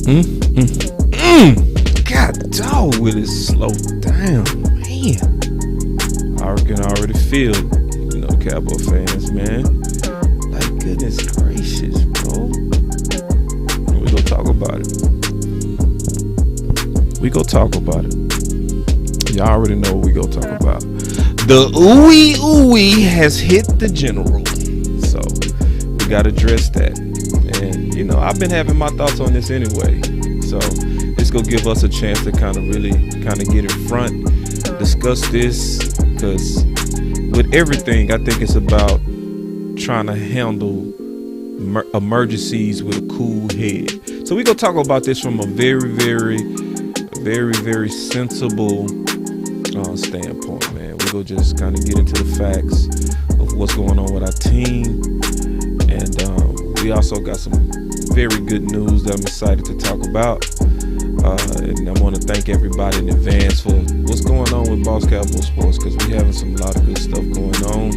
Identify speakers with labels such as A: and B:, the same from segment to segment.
A: God dog, will it slow down, man? I can already feel, Cowboy fans, man. Like, goodness gracious, bro. We gonna talk about it. Y'all already know what we gonna talk about. The ooey has hit the general. So we gotta address that. And I've been having my thoughts on this anyway. So this gonna give us a chance to kind of get in front, discuss this, because with everything, I think it's about trying to handle emergencies with a cool head. So we gonna talk about this from a very, very, very, very sensible standpoint, man. We're gonna just kind of get into the facts of what's going on with our team, and we also got some very good news that I'm excited to talk about, and I want to thank everybody in advance for what's going on with Boss Cowboy Sports, because we're having a lot of good stuff going on,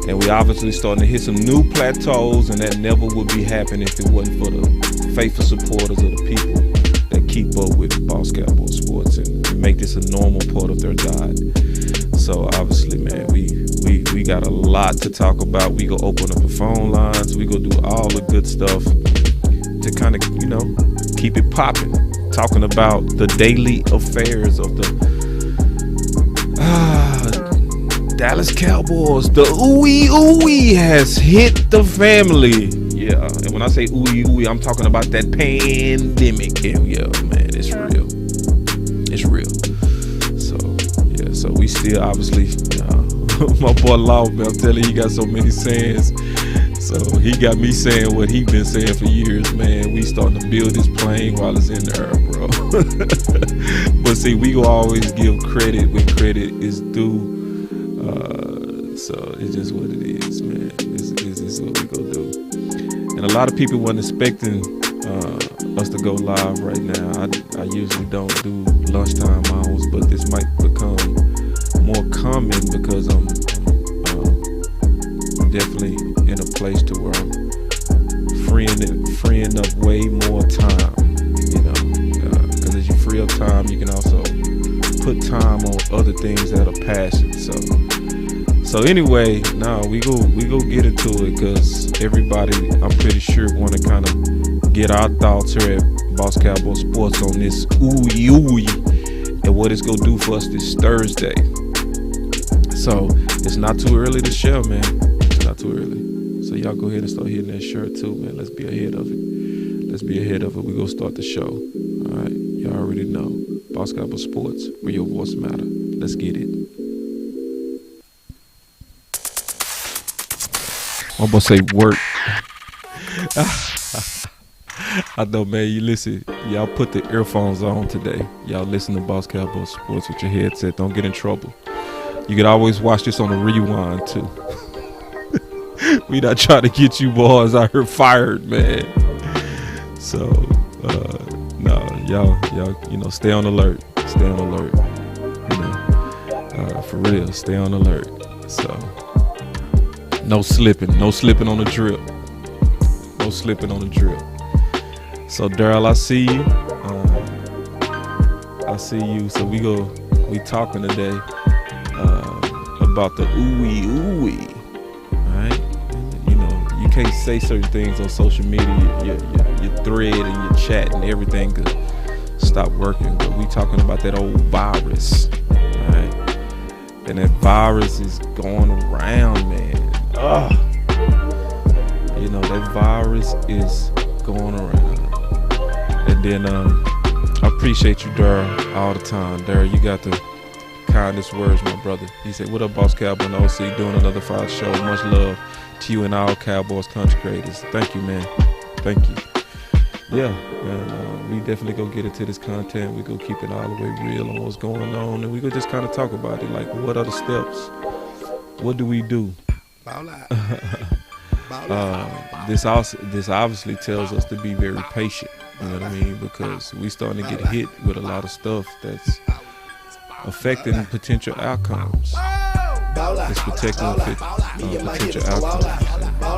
A: and we obviously starting to hit some new plateaus, and that never would be happening if it wasn't for the faithful supporters of the people that keep up with Boss Cowboy Sports and make this a normal part of their diet. So obviously, man, we got a lot to talk about. We gonna open up the phone lines. We gonna do all the good stuff to kind of, keep it popping. Talking about the daily affairs of the Dallas Cowboys. The ooey has hit the family. Yeah, and when I say ooey, I'm talking about that pandemic. Hell yeah, man, it's real. It's real. So we still obviously, my boy Law, man, I'm telling you, he got so many sayings. So he got me saying what he been saying for years, man. We starting to build this plane while it's in the air, bro. But see, we gonna always give credit when credit is due. So it's just what it is, man. This is what we gonna do. And a lot of people weren't expecting us to go live right now. I usually don't do lunchtime hours, but this might become more common because I'm definitely in a place to where I'm freeing up way more time, because as you free up time, you can also put time on other things that are passion. So anyway, now we go get into it, because everybody, I'm pretty sure, want to kind of get our thoughts here at Boss Cowboy Sports on this ooey and what it's gonna do for us this Thursday. So it's not too early to share, man. It's not too early. So y'all go ahead and start hitting that shirt too, man. Let's be ahead of it. We're gonna start the show. All right, y'all already know. Boss Cowboy Sports, where your voice matter. Let's get it. I'm gonna say work. I know, man. You listen. Y'all put the earphones on today. Y'all listen to Boss Cowboy Sports with your headset. Don't get in trouble. You can always watch this on the rewind too. We not trying to get you boys out here fired, man. So, no, y'all, stay on alert. Stay on alert. For real, stay on alert. So. No slipping on the drip. No slipping on the drip. So Daryl, I see you. So we talking today about the ooey. All right. You can't say certain things on social media. Your thread and your chat and everything could stop working. But we talking about that old virus. All right. And that virus is going around, man. That virus is going around. And then I appreciate you, Daryl, all the time. Daryl, you got the kindest words, my brother. He said, "What up, Boss Cowboy and OC, doing another Friday show. Much love to you and all Cowboys country creators." Thank you, man. Thank you. Yeah, and we definitely go get into this content. We go keep it all the way real on what's going on, and we go just kind of talk about it, like what are the steps? What do we do? This obviously tells us to be very patient, you know what I mean, because we starting to get hit with a lot of stuff that's affecting potential outcomes. It's protecting potential outcomes.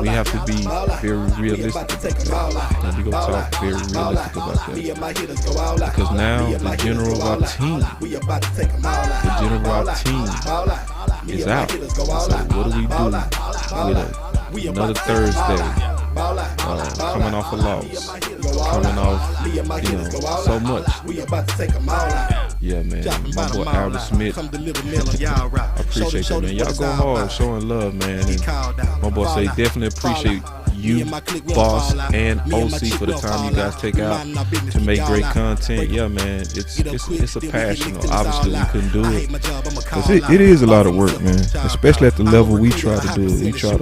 A: we have to be very realistic about that. And we gonna talk very realistic about that. Because now the general of our team is out. So what do we do with another Thursday? Coming off a loss, coming off, so much. Yeah, man. My boy Albert Smith, I appreciate that, man. Y'all go hard, showing love, man. And my boy say definitely appreciate you, boss, and OC for the time you guys take out to make great content. Yeah, man. It's a passion. Obviously, we couldn't do it. Cause it is a lot of work, man. Especially at the level we try to do it. We try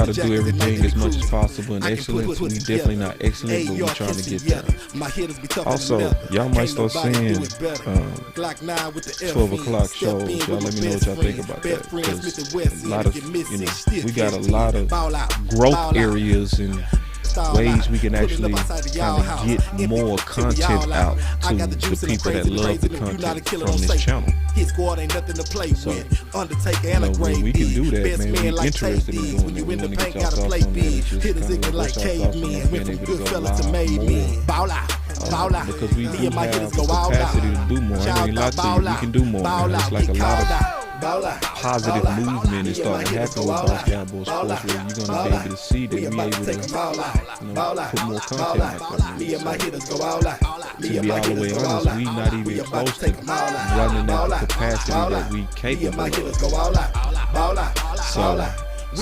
A: to do everything as much as possible in excellence. We definitely not excellent, but we trying to get there. Also, y'all might start seeing 12 o'clock shows. Y'all let me know what y'all think about that. Because a lot of, we got a lot of growth areas and ways we can actually kind of get more content out to the people that love the content from this channel. So, when we can do that, man, we're interested in doing it. We want to get y'all thoughts on that. Just kind of what y'all thoughts on being able to go live more. Because we do have the capacity to do more. I ain't gonna lie to you, we can do more, man. It's like a lot of positive movement is starting to happen with Dallas Cowboys sports, where you're gonna be able to see that we able to, put more content out there. To be all the way honest, we not even close to running at the capacity that we capable of. So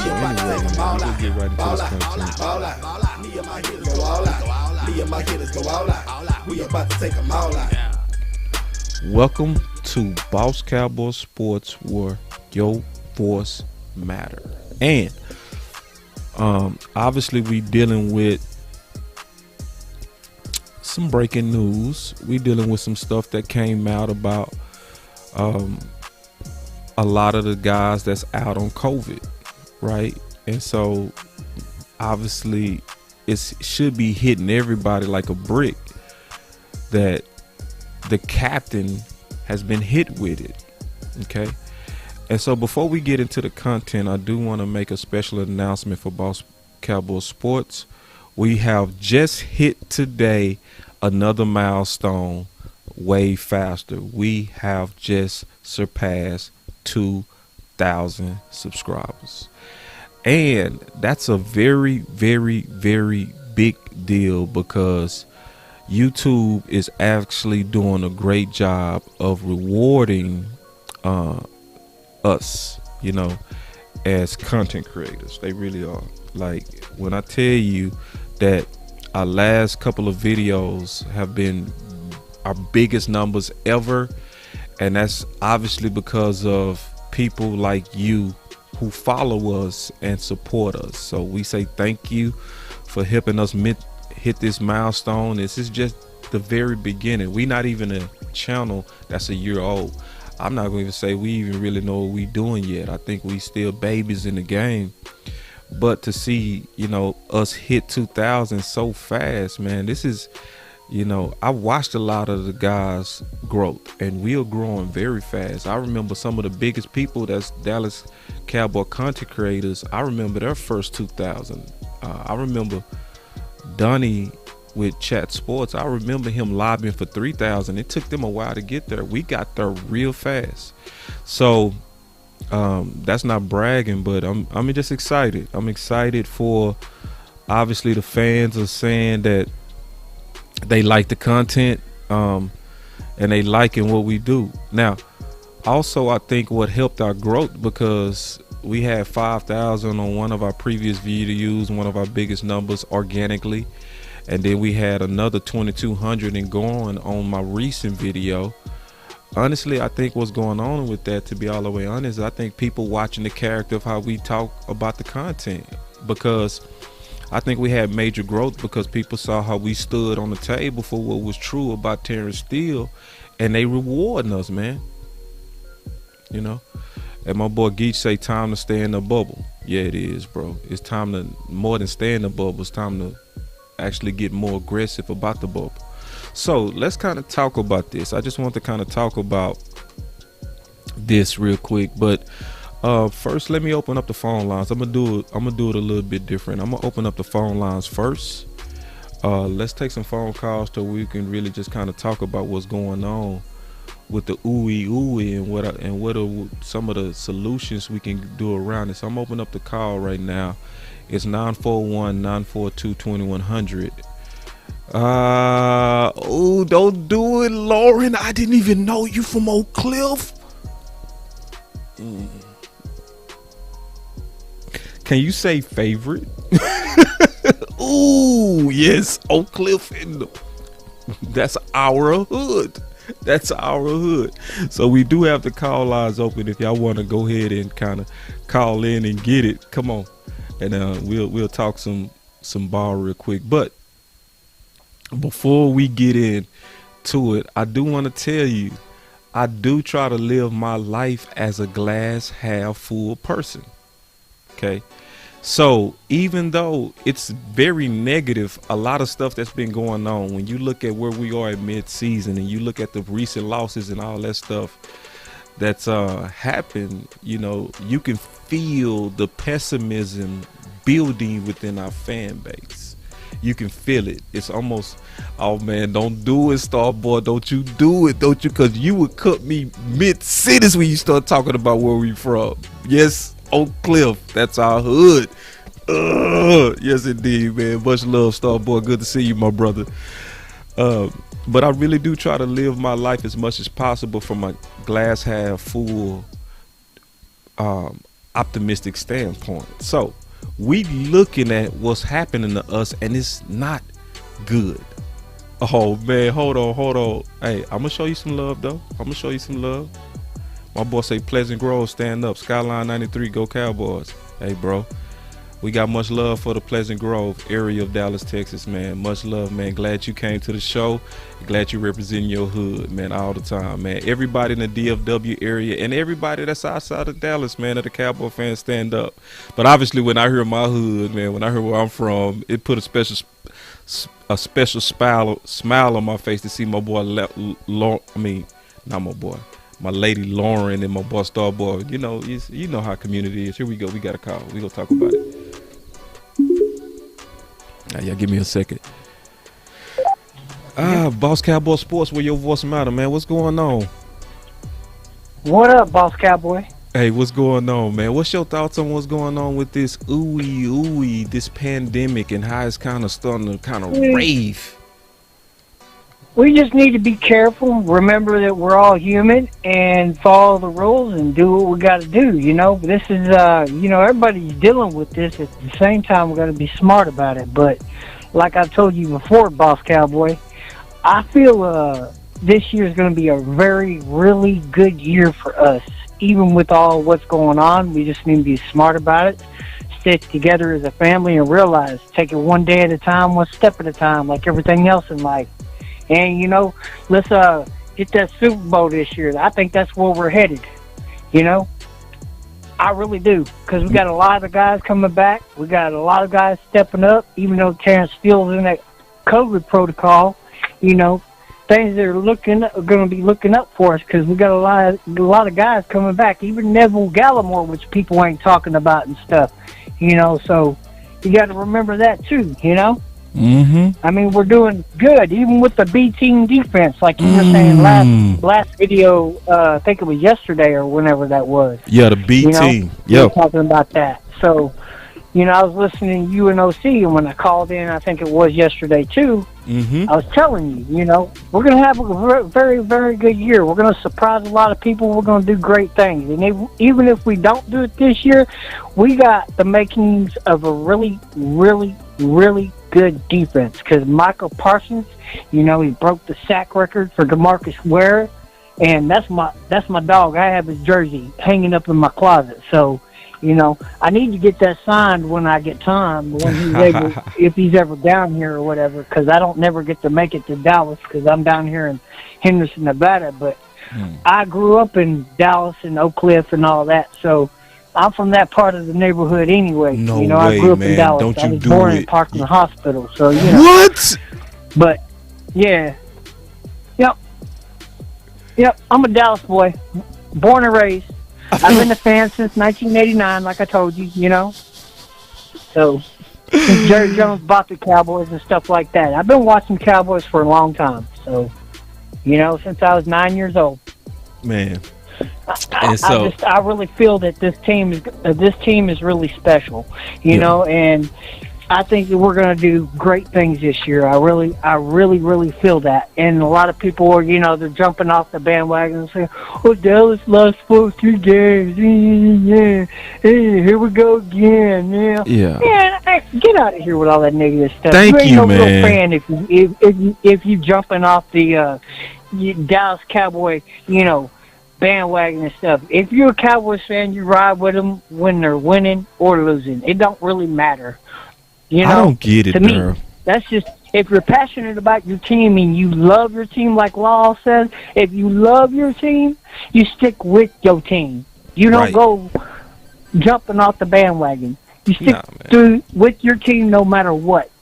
A: anyway, man, we gonna get right into this content. Welcome to Boss Cowboy Sports, where your voice matter. And obviously we dealing with some breaking news. We dealing with some stuff that came out about a lot of the guys that's out on COVID, right? And so obviously it should be hitting everybody like a brick that the captain has been hit with it. Okay. And so before we get into the content, I do want to make a special announcement for Boss Cowboy Sports. We have just hit today another milestone way faster. We have just surpassed 2,000 subscribers. And that's a very, very, very big deal, because YouTube is actually doing a great job of rewarding us, as content creators. They really are. Like, when I tell you that our last couple of videos have been our biggest numbers ever, and that's obviously because of people like you who follow us and support us. So we say thank you for helping us hit this milestone. This is just the very beginning. We not even a channel that's a year old. I'm not going to say we even really know what we doing yet. I think we still babies in the game. But to see, us hit 2,000 so fast, man, this is, I watched a lot of the guys' growth, and we are growing very fast. I remember some of the biggest people that's Dallas Cowboy content creators. I remember their first 2,000. I remember Donnie with Chat Sports. I remember him lobbying for 3,000. It took them a while to get there. We got there real fast. So that's not bragging, but I'm just excited. I'm excited for, obviously, the fans are saying that they like the content, and they liking what we do. Now, also, I think what helped our growth, because we had 5,000 on one of our previous videos, one of our biggest numbers organically, and then we had another 2,200 and going on my recent video. Honestly, I think what's going on with that, to be all the way honest, I think people watching the character of how we talk about the content, because I think we had major growth because people saw how we stood on the table for what was true about Terrence Steele, and they rewarding us, man. And my boy Geach say time to stay in the bubble. Yeah, it is, bro. It's time to, more than stay in the bubble, it's time to actually get more aggressive about the bubble. So let's kind of talk about this. I just want to kind of talk about this real quick. But First, let me open up the phone lines. I'm gonna do it a little bit different. I'm gonna open up the phone lines first. Let's take some phone calls so we can really just kind of talk about what's going on with the ooey and what are some of the solutions we can do around it. So I'm opening up the call right now. It's 941-942-2100. Oh, don't do it, Lauren. I didn't even know you from Oak Cliff. Can you say favorite? Ooh, yes, Oak Cliff. That's our hood. That's our hood. So we do have the call lines open. If y'all want to go ahead and kind of call in and get it, come on, and we'll talk some ball real quick. But before we get into it, I do want to tell you, I do try to live my life as a glass half full person. Okay. So even though it's very negative, a lot of stuff that's been going on, when you look at where we are at mid-season and you look at the recent losses and all that stuff that's happened, you know, you can feel the pessimism building within our fan base. You can feel it. It's almost, oh man, don't do it, Starboy. Don't you do it, don't you? Because you would cut me mid-sentence when you start talking about where we from. Yes, Oak Cliff, that's our hood. Yes indeed, man. Much love, Starboy. Good to see you, my brother. But I really do try to live my life as much as possible from a glass half full optimistic standpoint. So we looking at what's happening to us, and it's not good. Oh man, hold on. Hey, I'm gonna show you some love though. My boy say Pleasant Grove, stand up. Skyline 93, go Cowboys. Hey, bro. We got much love for the Pleasant Grove area of Dallas, Texas, man. Much love, man. Glad you came to the show. Glad you representing your hood, man, all the time, man. Everybody in the DFW area and everybody that's outside of Dallas, man, that the Cowboy fans, stand up. But obviously, when I hear my hood, man, when I hear where I'm from, it put a special smile on my face to see my boy, my lady Lauren and my boy Starboy. You know how community is. Here we go. We got a call. We gonna talk about it. Y'all give me a second. Boss Cowboy Sports, where your voice matter, man. What's going on?
B: What up, Boss Cowboy?
A: Hey, what's going on, man? What's your thoughts on what's going on with this this pandemic and how it's kind of starting to rave?
B: We just need to be careful, remember that we're all human, and follow the rules and do what we got to do, This is, everybody's dealing with this. At the same time, we got to be smart about it. But like I told you before, Boss Cowboy, I feel this year is going to be a really good year for us. Even with all what's going on, we just need to be smart about it, stick together as a family, and realize, take it one day at a time, one step at a time, like everything else in life. And, let's get that Super Bowl this year. I think that's where we're headed, I really do, because we got a lot of guys coming back. We got a lot of guys stepping up, even though Terrence Steele's in that COVID protocol, things that are going to be looking up for us, because we got a lot of guys coming back, even Neville Gallimore, which people ain't talking about and stuff, so you got to remember that too,
A: Mm-hmm.
B: I mean, we're doing good, even with the B team defense, like you were saying last video. I think it was yesterday or whenever that was.
A: Yeah, the B team.
B: Yeah, talking about that. So, I was listening to UNOC, and when I called in, I think it was yesterday too.
A: Mm-hmm.
B: I was telling you, we're going to have a very, very good year. We're going to surprise a lot of people. We're going to do great things, and even if we don't do it this year, we got the makings of a really, really, really good defense, because Michael Parsons, he broke the sack record for DeMarcus Ware, and that's my dog. I have his jersey hanging up in my closet. So, I need to get that signed when I get time, when he's able, if he's ever down here or whatever, because I don't never get to make it to Dallas because I'm down here in Henderson, Nevada. But I grew up in Dallas and Oak Cliff and all that, so I'm from that part of the neighborhood anyway.
A: No way,
B: I grew up
A: man.
B: in Dallas.
A: Don't you
B: I was
A: do
B: born
A: it.
B: in Parkland Hospital, so
A: What?
B: But yeah, yep. I'm a Dallas boy, born and raised. I've been a fan since 1989, like I told you, you know. So since Jerry Jones bought the Cowboys and stuff like that, I've been watching Cowboys for a long time. So, you know, since I was 9 years old.
A: Man. And so
B: I really feel that this team is really special, you know, and I think that we're going to do great things this year. I really feel that. And a lot of people are, you know, they're jumping off the bandwagon and saying, "Oh, Dallas lost 3 games. Yeah, hey, here we go again." Yeah. Man, get out of here with all that negative stuff.
A: Thank
B: you ain't
A: you,
B: no
A: man.
B: real fan if you jumping off the Dallas Cowboy, you know, bandwagon and stuff. If you're a Cowboys fan, you ride with them when they're winning or losing. It don't really matter. You know,
A: I don't get it,
B: to me, that's just, if you're passionate about your team and you love your team, like Law says, if you love your team, you stick with your team. You don't go jumping off the bandwagon. You stick with your team no matter what.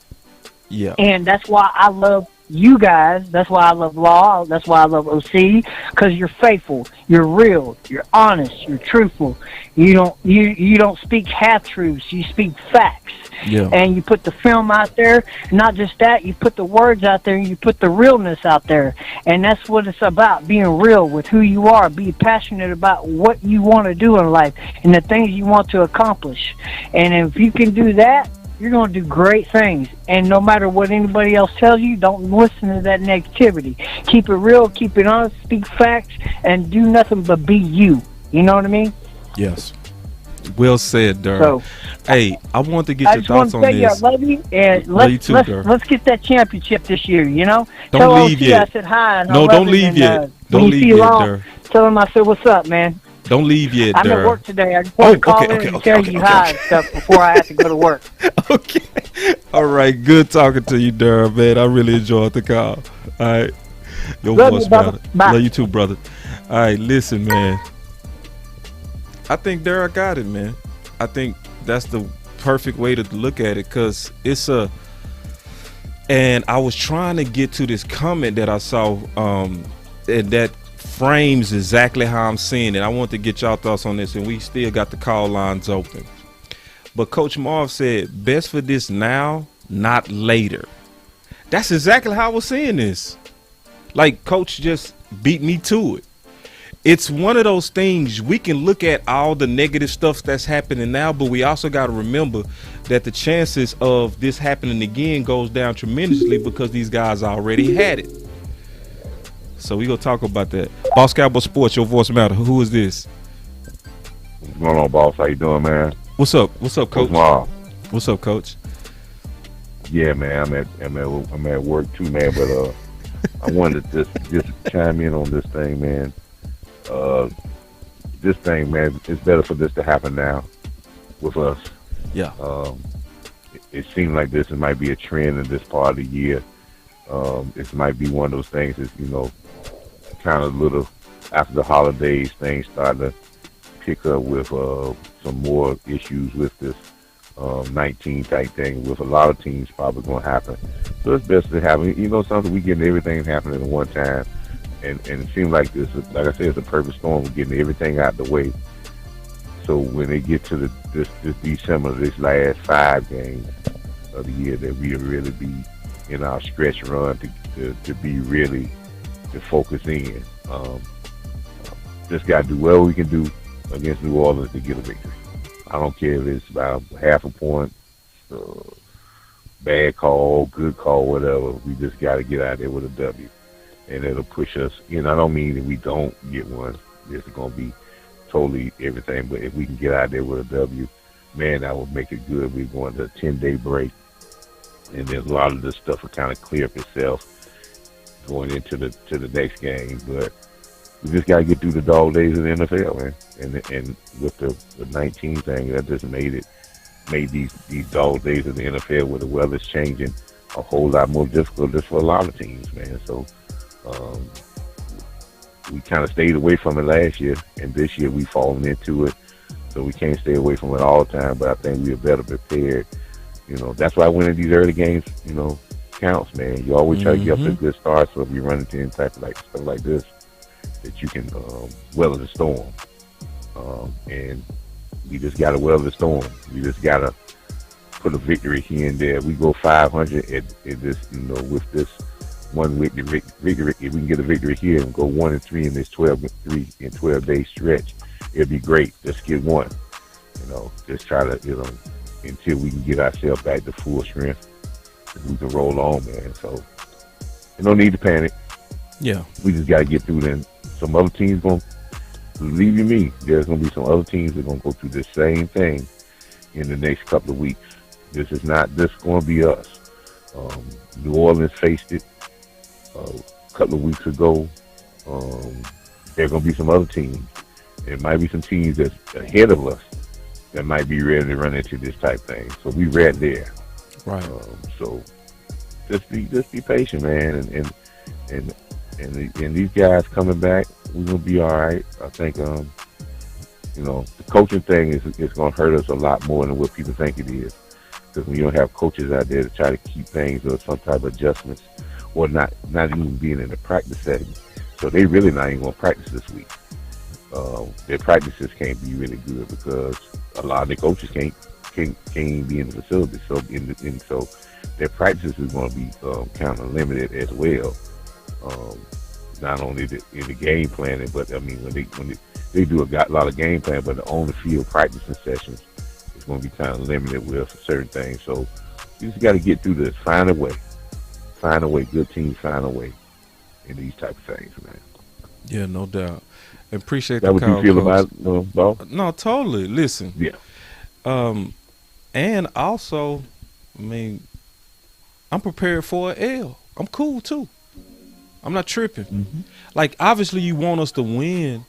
A: Yeah.
B: And that's why I love you guys. That's why I love Law. That's why I love OC, because you're faithful, you're real, you're honest, you're truthful. You don't speak half truths. You speak facts.
A: Yeah.
B: And you put the film out there. Not just that, you put the words out there. You put the realness out there, and that's what it's about: being real with who you are. Be passionate about what you want to do in life and the things you want to accomplish. And if you can do that, you're going to do great things. And no matter what anybody else tells you, don't listen to that negativity. Keep it real, keep it honest, speak facts, and do nothing but be you. You know what I mean?
A: Yes. Well said, Durr.
B: So,
A: hey, I want to get your thoughts on this.
B: I just want to say I love you, and let's get that championship this year, you know?
A: Don't leave yet.
B: I said hi. And
A: no, don't leave yet. Don't leave yet, Durr.
B: Tell him I said, what's up, man?
A: Don't leave yet,
B: I'm
A: Durr.
B: at work today. I just want to call in and tell you hi and stuff before I have to go to work.
A: Okay. All right. Good talking to you, Durr, man. I really enjoyed the call. All right. Your voice, brother. Love you too, brother. All right. Listen, man. I think Durr got it, man. I think that's the perfect way to look at it, because it's a. And I was trying to get to this comment that I saw, and that frames exactly how I'm seeing it. I want to get y'all thoughts on this, and we still got the call lines open. But Coach Marv said, best for this now, not later. That's exactly how I was seeing this. Like, Coach just beat me to it. It's one of those things, we can look at all the negative stuff that's happening now, but we also got to remember that the chances of this happening again goes down tremendously because these guys already had it. So we gonna talk about that. Boss Cowboy Sports, your voice matter. Who is this?
C: What's going on, boss? How you doing, man?
A: What's up? What's up, Coach? What's up, Coach?
C: Yeah, man. I'm at work too, man. But I wanted to just chime in on this thing, man. This thing, man, it's better for this to happen now with us.
A: Yeah.
C: It seems like this might be a trend in this part of the year. It might be one of those things that's, you know, kind of little after the holidays, things start to pick up with some more issues with this 19 type thing with a lot of teams probably going to happen. So it's best to have, you know, something we getting everything happening at one time. And it seems like this, like I said, it's a perfect storm. We're getting everything out the way. So when they get to this December, this last 5 games of the year, that we'll really be in our stretch run to be really to focus in. Just got to do what we can do against New Orleans to get a victory. I don't care if it's about half a point, bad call, good call, whatever. We just got to get out there with a W, and it'll push us. You know, I don't mean that we don't get one. It's going to be totally everything, but if we can get out there with a W, man, that would make it good. We're going to a 10-day break, and then a lot of this stuff will kind of clear up itself going into the next game. But we just got to get through the dog days of the NFL, man. And with the 19 thing, that just made these dog days of the NFL where the weather's changing a whole lot more difficult just for a lot of teams, man. So we kind of stayed away from it last year, and this year we fallen into it. So we can't stay away from it all the time, but I think we are better prepared. You know, that's why winning these early games, you know, counts, man. You always try to get up to a good start, so if you run into any type of like stuff like this, that you can weather the storm. And we just got to weather the storm. We just got to put a victory here and there. We go 500 at this, with this one victory. If we can get a victory here and go 1-3 in this 12-day stretch, it'd be great. Just get one. Just try to, until we can get ourselves back to full strength, we can roll on, man. So, no need to panic.
A: Yeah.
C: We just got to get through then. Some other teams going to, believe you me, there's going to be some other teams that are going to go through the same thing in the next couple of weeks. This is not just going to be us. New Orleans faced it a couple of weeks ago. There are going to be some other teams. There might be some teams that's ahead of us that might be ready to run into this type thing. So we right there.
A: Right.
C: So just be patient, man, and these guys coming back, we're gonna be all right. I think the coaching thing is gonna hurt us a lot more than what people think it is. Because when you don't have coaches out there to try to keep things or some type of adjustments, or not even being in the practice setting, so they really not even gonna practice this week. Their practices can't be really good because a lot of the coaches can't even be in the facility. So their practices is going to be kind of limited as well. Not only in the game planning, but I mean when they do a lot of game planning, but the on the field practicing sessions is going to be kind of limited with certain things. So you just got to get through this. Find a way. Good teams find a way in these type of things, man.
A: Yeah, no doubt. Appreciate
C: that.
A: What
C: you feel about it,
A: No, totally. Listen.
C: Yeah.
A: And also, I mean, I'm prepared for an L. I'm cool too. I'm not tripping.
C: Mm-hmm.
A: Like, obviously you want us to win,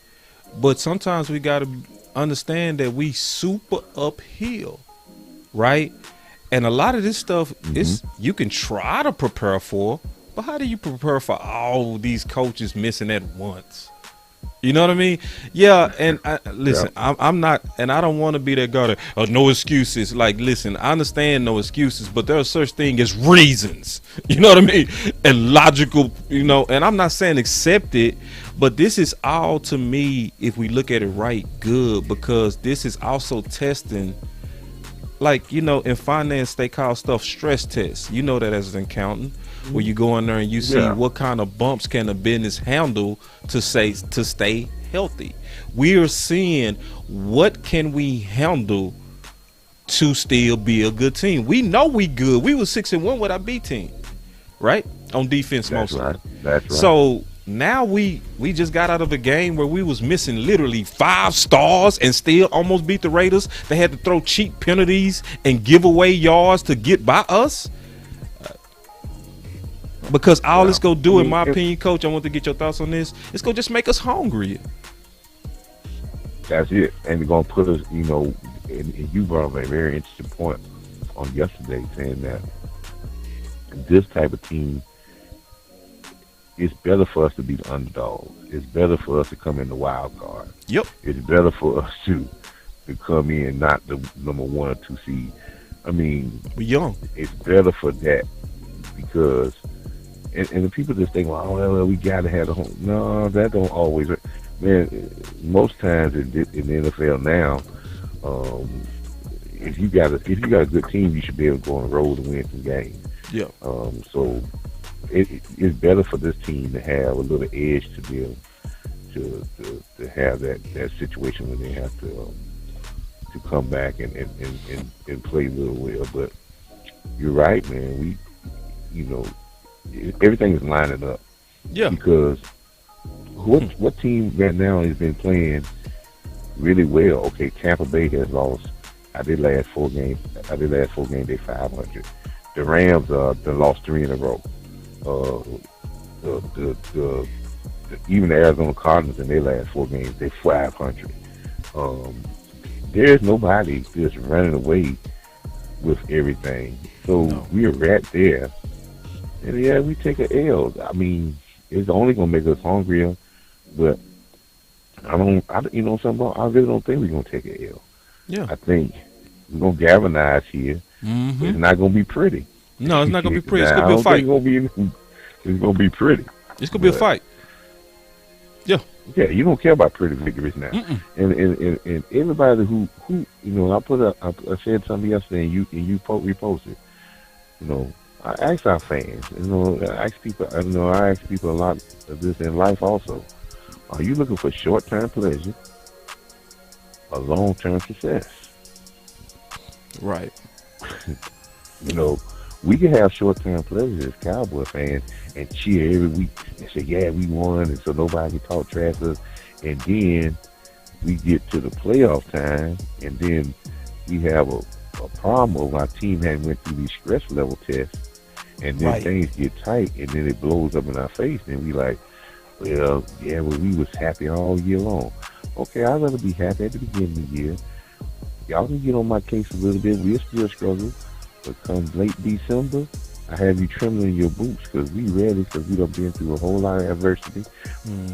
A: but sometimes we got to understand that we super uphill, right? And a lot of this stuff is you can try to prepare for, but how do you prepare for all these coaches missing at once? You know what I mean? Yeah, and listen, yeah. I'm not, and I don't want to be that guy that, no excuses. Like, listen, I understand no excuses, but there are such thing as reasons. You know what I mean? And logical, and I'm not saying accept it, but this is all, to me, if we look at it right, good, because this is also testing, like, in finance, they call stuff stress tests. You know that as an accountant. Where you go in there and you see what kind of bumps can a business handle to stay healthy. We are seeing what can we handle to still be a good team. We know we good. We was 6-1 with our B team, right? On defense mostly.
C: That's right.
A: So now we just got out of a game where we was missing literally 5 stars and still almost beat the Raiders. They had to throw cheap penalties and give away yards to get by us. Because all it's going to do, in my opinion, Coach, I want to get your thoughts on this, it's going to just make us hungry.
C: That's it. And it's going to put us, and you brought up a very interesting point on yesterday, saying that this type of team, it's better for us to be the underdogs. It's better for us to come in the wild card.
A: Yep.
C: It's better for us to come in not the number 1 or 2 seed. I mean,
A: we're young.
C: It's better for that because... And the people just think, well, we got to have a home. No, that don't always work. Man, most times in the NFL now, if you got a good team, you should be able to go on the road and win some games.
A: Yeah.
C: So it's better for this team to have a little edge to be able to have that situation when they have to come back and play real well. But you're right, man. Everything is lining up.
A: Yeah.
C: Because what team right now has been playing really well? Okay, Tampa Bay has lost. Out of their last 4 games, they 500. The Rams they lost 3 in a row. Even the Arizona Cardinals in their last 4 games, they 500. There's nobody just running away with everything. So we're right there. And we take an L. I mean, it's only gonna make us hungrier, but I really don't think we're gonna take an L.
A: Yeah.
C: I think we're gonna galvanize here.
A: Mm-hmm.
C: It's not gonna be pretty.
A: No, it's not gonna be pretty. It's gonna be a fight.
C: It's gonna be pretty.
A: It's gonna be a fight. Yeah.
C: Yeah, you don't care about pretty victories now. And everybody who I said something yesterday and you reposted. You know, I ask our fans. I ask people a lot of this in life also. Are you looking for short term pleasure or long term success?
A: Right.
C: You know, we can have short term pleasure as Cowboy fans and cheer every week and say, yeah, we won, and so nobody can talk trash to us. And then we get to the playoff time, and then we have a problem of our team hadn't went through these stress level tests, and then things get tight, and then it blows up in our face, and we like, well, yeah, well, we was happy all year long. Okay, I'd rather be happy at the beginning of the year. Y'all can get on my case a little bit. We'll still struggle. But come late December, I have you trembling in your boots because we ready because we done been through a whole lot of adversity.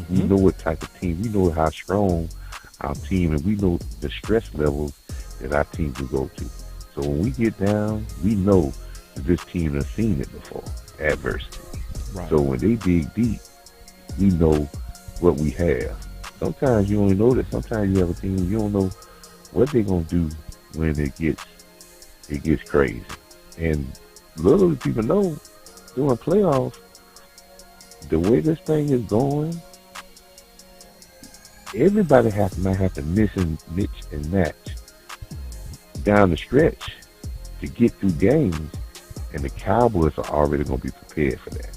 C: We know what type of team. We know how strong our team, and we know the stress levels that our team can go to. So when we get down, we know that this team has seen it before, adversity. Right. So when they dig deep, we know what we have. Sometimes you only know that. Sometimes you have a team, you don't know what they're going to do when it gets crazy. And little people know during playoffs, the way this thing is going, everybody might have to mix and match down the stretch to get through games, and the Cowboys are already going to be prepared for that.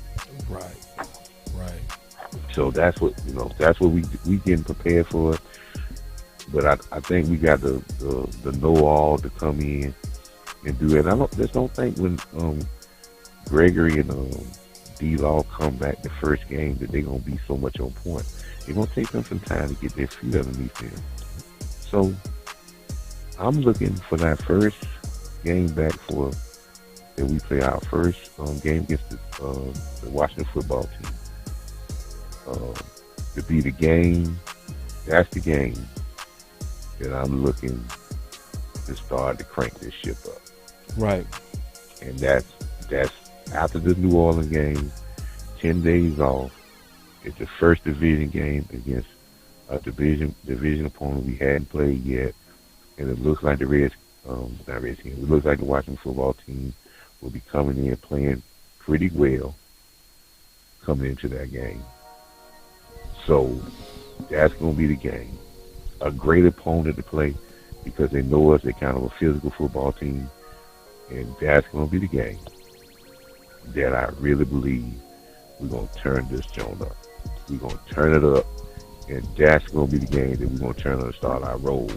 A: Right.
C: So that's what we getting prepared for. But I think we got the know-all to come in and do it. I just don't think when Gregory and D-Law come back the first game that they're gonna be so much on point. It's gonna take them some time to get their feet underneath them. So I'm looking for that first game back that we play our first game against the Washington football team. To be the game, that's the game that I'm looking to start to crank this ship up.
A: Right.
C: And that's after the New Orleans game, 10 days off. It's the first division game against a division opponent we hadn't played yet. And it looks like it looks like the Washington football team will be coming in playing pretty well coming into that game. So that's going to be the game. A great opponent to play because they know us. They're kind of a physical football team. And that's going to be the game that I really believe we're going to turn this joint up. We're going to turn it up. And that's going to be the game that we're going to turn on and start our roll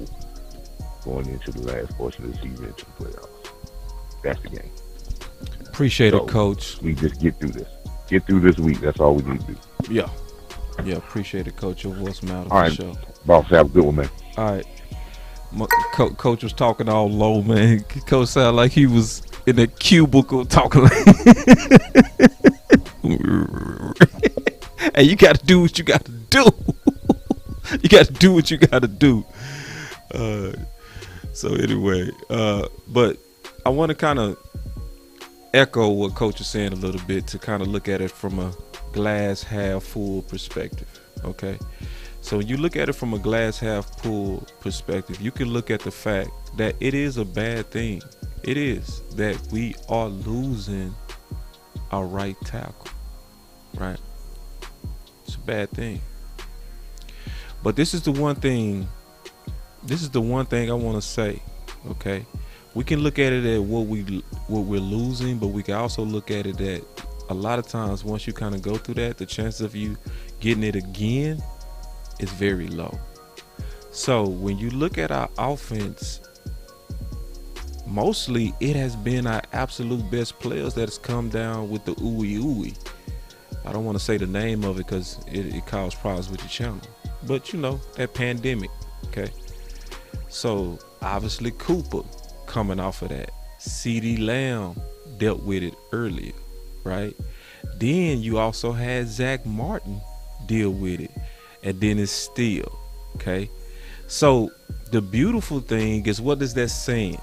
C: going into the last portion of the season into the playoffs. That's the game.
A: Appreciate it, Coach.
C: We just get through this. Get through this week. That's all we need to do.
A: Yeah. Yeah, appreciate it, Coach. Your voice matters
C: for
A: sure.
C: Boss, have a good one, man. All
A: right. Coach was talking all low, man. Coach sounded like he was in a cubicle talking like hey, you got to do what you got to do. You got to do what you got to do. So anyway, but I want to kind of echo what Coach is saying a little bit to kind of look at it from a glass half full perspective. Okay, so when you look at it from a glass half full perspective, you can look at the fact that it is a bad thing. It is that we are losing our right tackle, right? It's a bad thing. But this is the one thing I want to say. Okay, we can look at it at what we're losing, but we can also look at it that a lot of times once you kind of go through that, the chance of you getting it again is very low. So when you look at our offense, mostly it has been our absolute best players that has come down with the ooey. I don't want to say the name of it because it caused problems with the channel, but you know, that pandemic. Okay, so obviously Cooper coming off of that. CeeDee Lamb dealt with it earlier, right? Then you also had Zach Martin deal with it, and then it's still okay. So the beautiful thing is, what is that saying?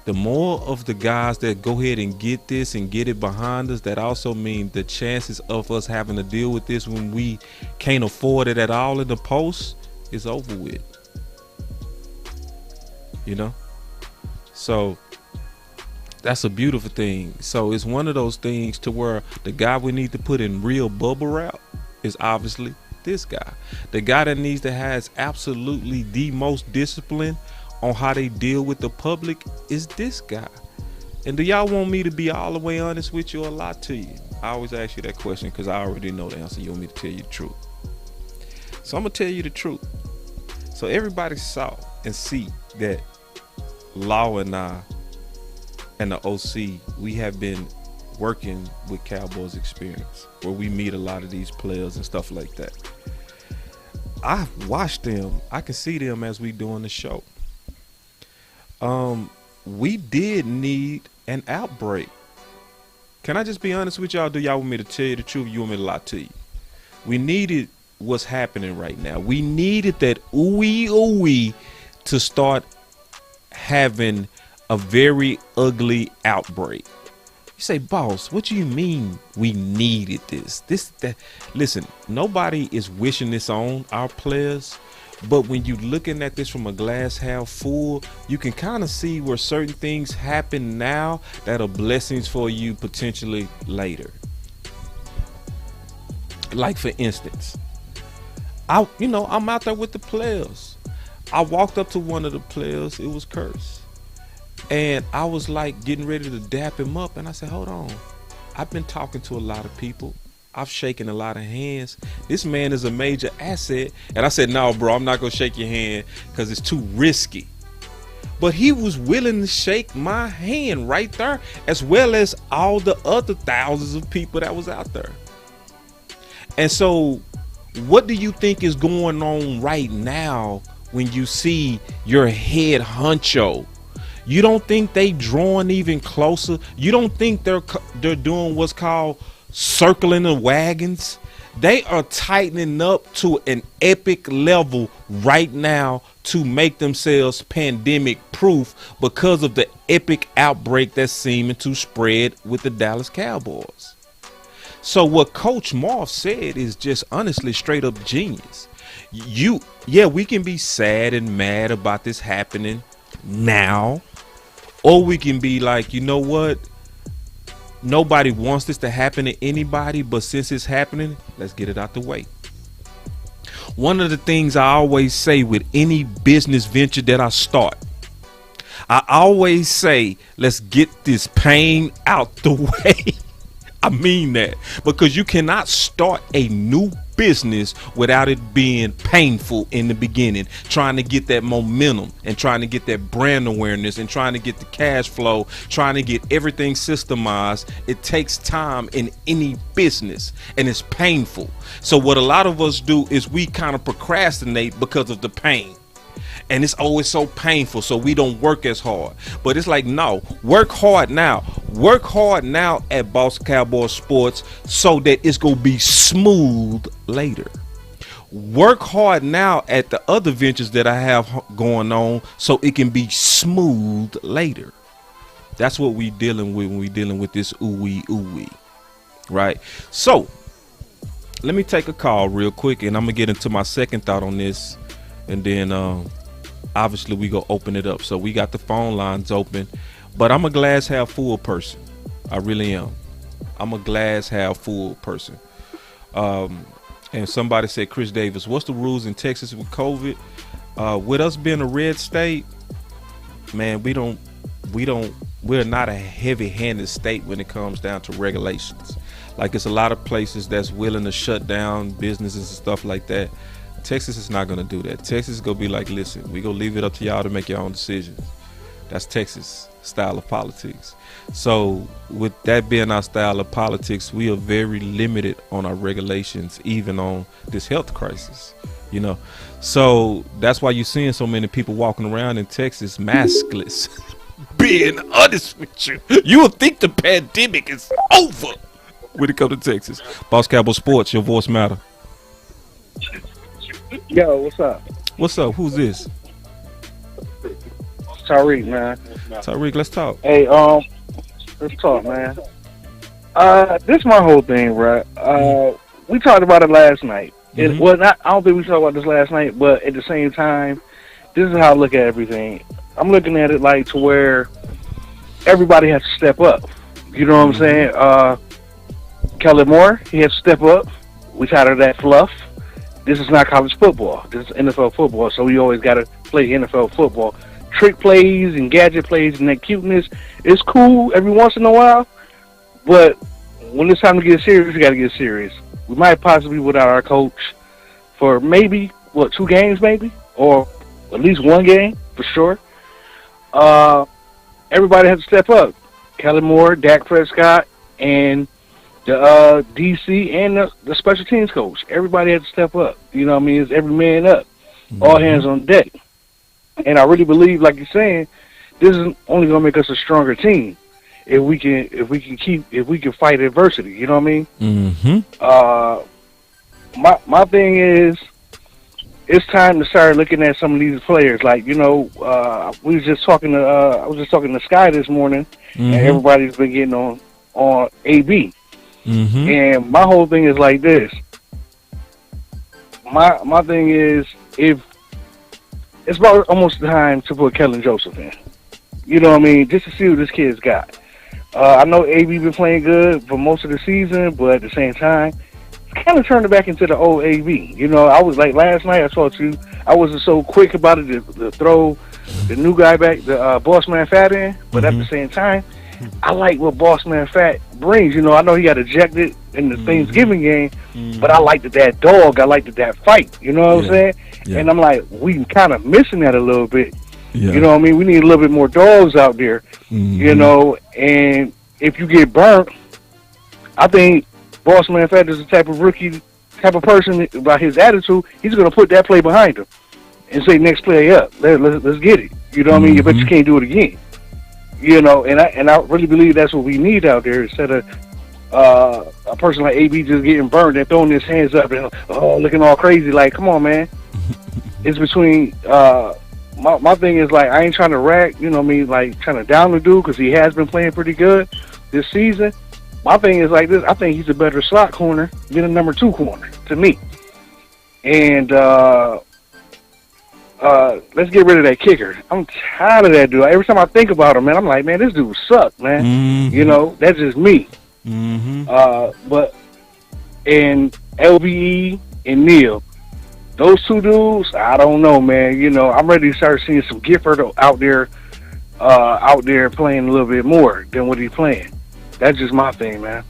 A: the more of the guys that go ahead and get this and get it behind us, that also means the chances of us having to deal with this when we can't afford it at all in the post is over with. You know? So that's a beautiful thing. So it's one of those things to where the guy we need to put in real bubble wrap is obviously this guy. The guy that needs to has absolutely the most discipline on how they deal with the public is this guy. And do y'all want me to be all the way honest with you or lie to you? I always ask you that question because I already know the answer. You want me to tell you the truth. So I'm going to tell you the truth. So everybody saw and see that Law and I and the OC, we have been working with Cowboys Experience, where we meet a lot of these players and stuff like that. I've watched them. I can see them as we doing the show. We did need an outbreak. Can I just be honest with y'all? Do y'all want me to tell you the truth? You want me to lie to you? We needed what's happening right now. We needed that ooey to start having a very ugly outbreak. You say, boss, what do you mean we needed this? Listen, nobody is wishing this on our players. But when you're looking at this from a glass half full, you can kind of see where certain things happen now that are blessings for you potentially later. Like for instance, I'm out there with the players. I walked up to one of the players. It was Curse. And I was like getting ready to dap him up. And I said, hold on. I've been talking to a lot of people. I've shaken a lot of hands. This man is a major asset. And I said, no, bro, I'm not going to shake your hand because it's too risky. But he was willing to shake my hand right there, as well as all the other thousands of people that was out there. And so what do you think is going on right now when you see your head honcho? You don't think they drawing even closer? You don't think they're doing what's called circling the wagons? They are tightening up to an epic level right now to make themselves pandemic proof because of the epic outbreak that's seeming to spread with the Dallas Cowboys. So what Coach Marv said is just honestly straight up genius. We can be sad and mad about this happening now, or we can be like, you know what? Nobody wants this to happen to anybody, but since it's happening, let's get it out the way. One of the things I always say with any business venture that I start, I always say, let's get this pain out the way. I mean that, because you cannot start a new business without it being painful in the beginning, trying to get that momentum and trying to get that brand awareness and trying to get the cash flow, trying to get everything systemized. It takes time in any business and it's painful. So what a lot of us do is we kind of procrastinate because of the pain. And it's always so painful, so we don't work as hard. But it's like, no, work hard now. Work hard now at Boss Cowboy Sports so that it's going to be smooth later. Work hard now at the other ventures that I have going on so it can be smooth later. That's what we dealing with when we dealing with this ooey, right? So let me take a call real quick, and I'm going to get into my second thought on this. And then obviously we go open it up. So we got the phone lines open, but I'm a glass half full person. I really am. I'm a glass half full person. And somebody said, Chris Davis, what's the rules in Texas with COVID? With us being a red state, man, we're not a heavy-handed state when it comes down to regulations. Like, it's a lot of places that's willing to shut down businesses and stuff like that. Texas is not going to do that. Texas is going to be like, listen, we're going to leave it up to y'all to make your own decisions. That's Texas style of politics. So with that being our style of politics, we are very limited on our regulations, even on this health crisis, you know. So that's why you're seeing so many people walking around in Texas maskless. Being honest with you, you would think the pandemic is over when it comes to Texas. Boss Cowboy Sports, your voice matter.
D: Yo, what's up?
A: What's up? Who's this?
D: Tyreek, man.
A: Tyreek, let's talk.
D: Hey, let's talk, man. This is my whole thing, right? We talked about it last night.
A: Mhm.
D: I don't think we talked about this last night, but at the same time, this is how I look at everything. I'm looking at it like to where everybody has to step up. You know what I'm saying? Kelly Moore, he has to step up. We tired of that fluff. This is not college football. This is NFL football, so we always got to play NFL football. Trick plays and gadget plays and that cuteness is cool every once in a while, but when it's time to get serious, we got to get serious. We might possibly without our coach for maybe, 2 games maybe, or at least 1 game for sure. Everybody has to step up. Kelly Moore, Dak Prescott, and the DC and the special teams coach. Everybody has to step up. You know what I mean? It's every man up. All hands on deck. And I really believe, like you're saying, this is only gonna make us a stronger team if we can fight adversity. You know what I mean?
A: Mm-hmm.
D: My thing is, it's time to start looking at some of these players. Like, I was just talking to Sky this morning, and everybody's been getting on AB.
A: Mm-hmm.
D: And my whole thing is like this. My thing is, if it's about almost time to put Kellen Joseph in. You know what I mean? Just to see what this kid's got. I know AB been playing good for most of the season, but at the same time, it's kind of turned it back into the old AB. I was like last night. I talked to you. I wasn't so quick about it to throw the new guy back, the Boss Man Fat in. But at the same time, I like what Boss Man Fat brings. I know he got ejected in the Thanksgiving game, but I liked that dog. I liked that fight. You know what I'm saying? Yeah. And I'm like, we kind of missing that a little bit. Yeah. You know what I mean? We need a little bit more dogs out there. And if you get burnt, I think Boss Man Fat is the type of person, about his attitude, he's going to put that play behind him and say, next play up. Let's get it. You know what I mean? But you can't do it again. And I really believe that's what we need out there, instead of a person like AB just getting burned and throwing his hands up and looking all crazy. Like, come on, man. It's between my thing is, like, I ain't trying to rag, like trying to down the dude, because he has been playing pretty good this season. My thing is like this. I think he's a better slot corner than a number 2 corner to me. And let's get rid of that kicker. I'm tired of that dude. Every time I think about him, man, I'm like, man, this dude sucks, man. That's just me. But and LVE and Neal, those 2 dudes, I don't know, man. I'm ready to start seeing some Gifford out there playing a little bit more than what he's playing. That's just my thing, man.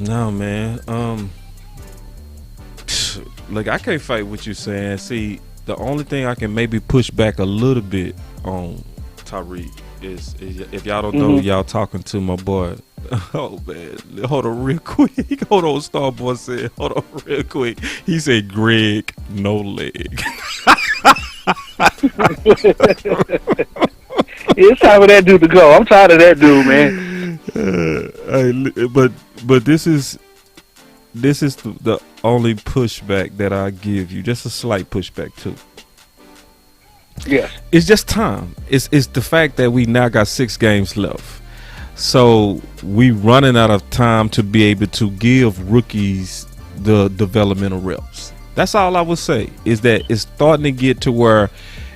A: No, man. Look, I can't fight what you're saying. See, the only thing I can maybe push back a little bit on Tyreek is if y'all don't know, y'all talking to my boy. Oh, man. Hold on real quick. Hold on, Starboy said. Hold on real quick. He said, Greg, no leg.
D: It's time for that dude to go. I'm tired of that dude, man.
A: But this is the only pushback that I give you. Just a slight pushback too.
D: Yeah,
A: it's just time. It's the fact that we now got 6 games left, so we running out of time to be able to give rookies the developmental reps. That's all I would say, is that it's starting to get to where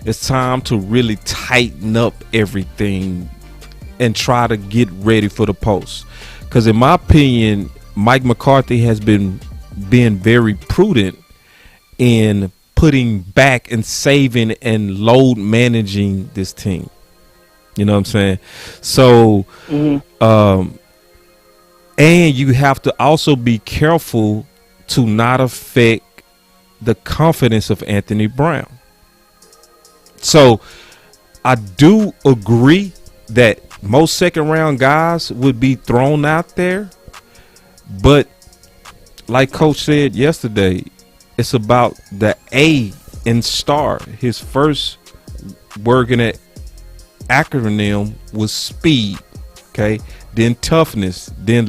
A: it's time to really tighten up everything and try to get ready for the post. Because in my opinion, Mike McCarthy has been being very prudent in putting back and saving and load managing this team. You know what I'm saying? So, and you have to also be careful to not affect the confidence of Anthony Brown. So I do agree that most second round guys would be thrown out there, but like Coach said yesterday, it's about the A in STAR. His first word in that acronym was speed, okay? Then toughness. Then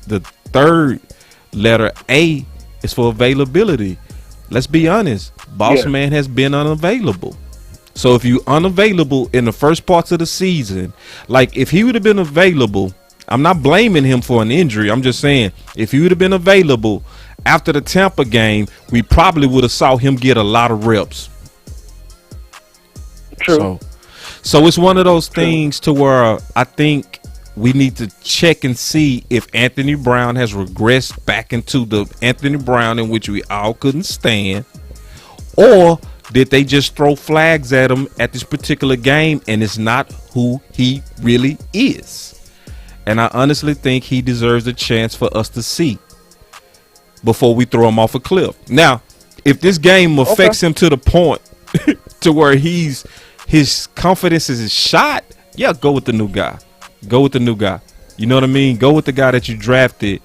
A: the third letter A is for availability. Let's be honest. Boss Man has been unavailable. So if you unavailable in the first parts of the season, like if he would have been available, I'm not blaming him for an injury. I'm just saying if he would have been available after the Tampa game, we probably would have saw him get a lot of reps.
D: True.
A: So it's one of those things to where I think we need to check and see if Anthony Brown has regressed back into the Anthony Brown in which we all couldn't stand, or did they just throw flags at him at this particular game and it's not who he really is? And I honestly think he deserves a chance for us to see before we throw him off a cliff. Now, if this game affects him to the point to where his confidence is shot, yeah, go with the new guy. Go with the new guy. You know what I mean? Go with the guy that you drafted.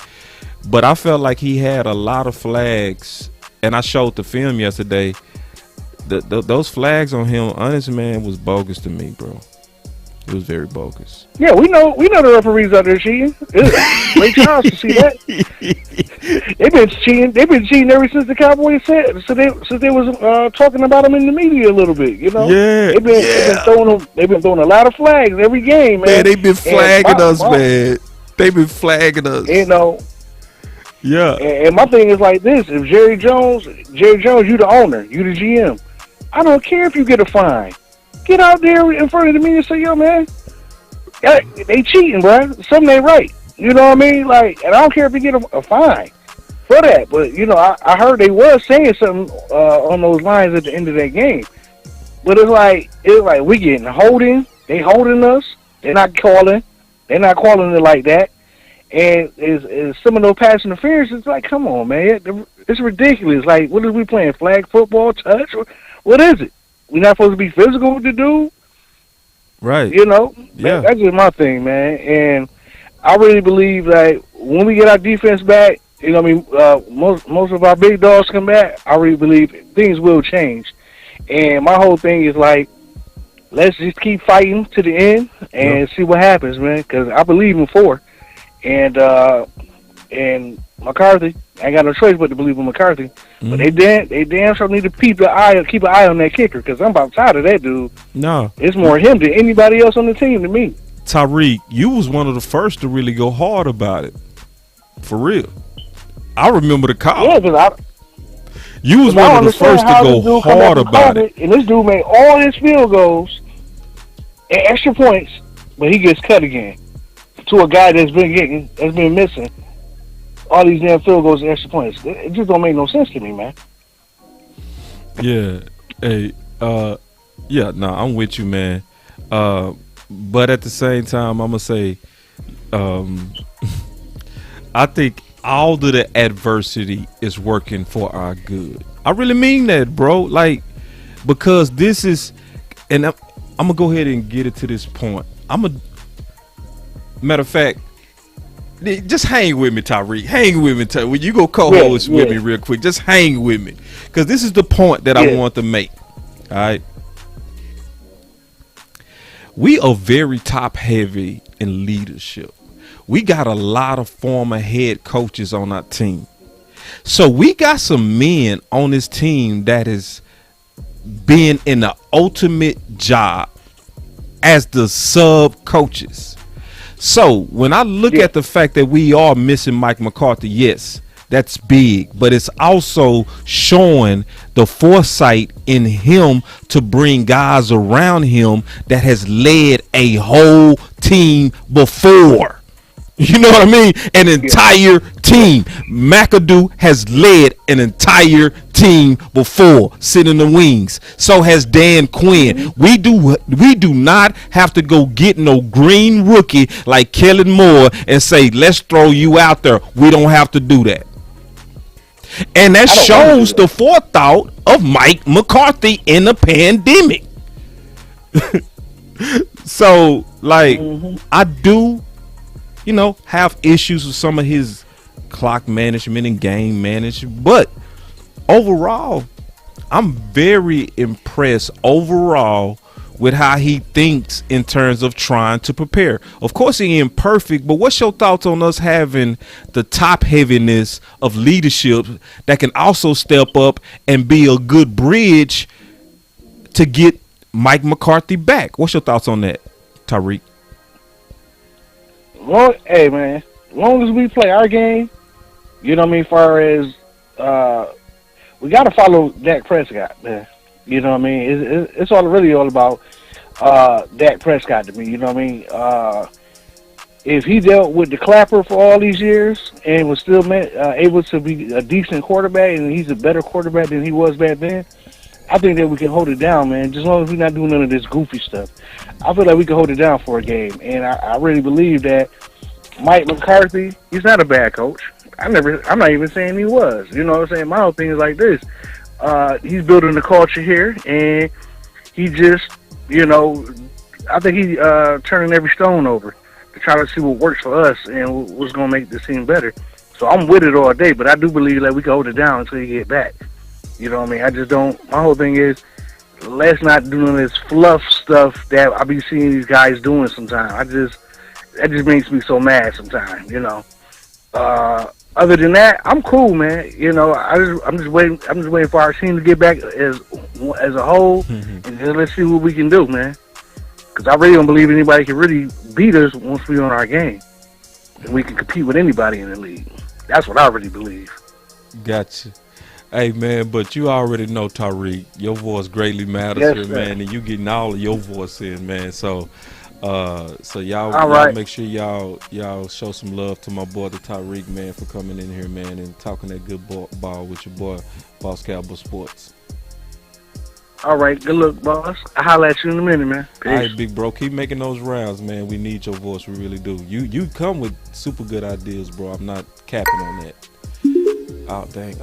A: But I felt like he had a lot of flags, and I showed the film yesterday. Those flags on him, honest man, was bogus to me, bro. It was very bogus.
D: Yeah, we know the referees out there cheating. It's great chance to see that. They've been cheating ever since the Cowboys said. Since they was talking about them in the media a little bit, you know.
A: Yeah,
D: they've been throwing a lot of flags every game, man.
A: They've been flagging us, man. They've been flagging us.
D: You know.
A: Yeah.
D: And my thing is like this: if Jerry Jones, you the owner, you the GM. I don't care if you get a fine. Get out there in front of the media and say, yo, man, they cheating, bro. Something ain't right. You know what I mean? Like, and I don't care if you get a fine for that. But, you know, I heard they was saying something on those lines at the end of that game. But it's like we getting holding. They holding us. They're not calling. They're not calling it like that. And is some of those pass interference, it's like, come on, man. It's ridiculous. Like, what are we playing? Flag football, touch? What is it? We're not supposed to be physical with the dude?
A: Right.
D: You know?
A: Yeah.
D: That's just my thing, man. And I really believe that when we get our defense back, you know what I mean, most of our big dogs come back, I really believe things will change. And my whole thing is like, let's just keep fighting to the end and see what happens, man, because I believe in 4. And McCarthy, I ain't got no choice but to believe in McCarthy. But they damn sure need to keep an eye on that kicker, because I'm about tired of that dude.
A: No,
D: it's more him than anybody else on the team to me.
A: Tyreek, you was one of the first to really go hard about it, for real. I remember the call.
D: Yeah, because
A: you was one of the first to go hard about it.
D: And this dude made all his field goals and extra points, but he gets cut again to a guy that's been missing all these damn field goals and extra points. It just don't make no sense to me, man.
A: Yeah. Hey, I'm with you, man. But at the same time, I'm gonna say, I think all of the adversity is working for our good. I really mean that, bro. Like, because this is, and I'm gonna go ahead and get it to this point. Matter of fact, just hang with me, Tyreek. Hang with me, Tyreek. When you go co-host with me real quick, just hang with me, because this is the point that I want to make. All right. We are very top heavy in leadership. We got a lot of former head coaches on our team. So we got some men on this team that is being in the ultimate job as the sub coaches. So when I look at the fact that we are missing Mike McCarthy, yes, that's big, but it's also showing the foresight in him to bring guys around him that has led a whole team before. You know what I mean? An entire team. McAdoo has led an entire team before, sitting in the wings. So has Dan Quinn. We do not have to go get no green rookie like Kellen Moore and say, let's throw you out there. We don't have to do that. And that shows the forethought of Mike McCarthy in the pandemic. So, like, I do, have issues with some of his clock management and game management, but overall, I'm very impressed overall with how he thinks in terms of trying to prepare. Of course, he ain't perfect, but what's your thoughts on us having the top heaviness of leadership that can also step up and be a good bridge to get Mike McCarthy back. What's your thoughts on that, Tyreek?
D: Hey man, as long as we play our game, you know what I mean. Far as we got to follow Dak Prescott, man. You know what I mean. It's all about Dak Prescott to me. You know what I mean. If he dealt with the clapper for all these years and was still able to be a decent quarterback, and he's a better quarterback than he was back then, I think that we can hold it down, man. Just as long as we're not doing none of this goofy stuff, I feel like we can hold it down for a game. And I really believe that Mike McCarthy, he's not a bad coach. I'm not even saying he was. You know what I'm saying? My whole thing is like this. He's building the culture here, and he just, you know, I think he's turning every stone over to try to see what works for us and what's going to make this team better. So I'm with it all day, but I do believe that we can hold it down until you get back. You know what I mean? I just don't. My whole thing is, let's not do none of this fluff stuff that I be seeing these guys doing sometimes. That just makes me so mad sometimes. You know. Other than that, I'm cool, man. You know, I'm just waiting for our team to get back as a whole, and just let's see what we can do, man. Because I really don't believe anybody can really beat us once we're on our game, and we can compete with anybody in the league. That's what I really believe.
A: Gotcha. Hey, man, but you already know, Tyreek, your voice greatly matters
D: Yes,
A: here,
D: sir.
A: man, and you getting all of your voice in, man. So y'all
D: right.
A: make sure y'all show some love to my boy, the Tyreek, man, for coming in here, man, and talking that good ball with your boy, Boss Cowboy Sports.
D: All right, good luck, boss. I'll holler at you in a minute, man. Peace.
A: All right, big bro, keep making those rounds, man. We need your voice, we really do. You come with super good ideas, bro. I'm not capping on that. Oh, dang.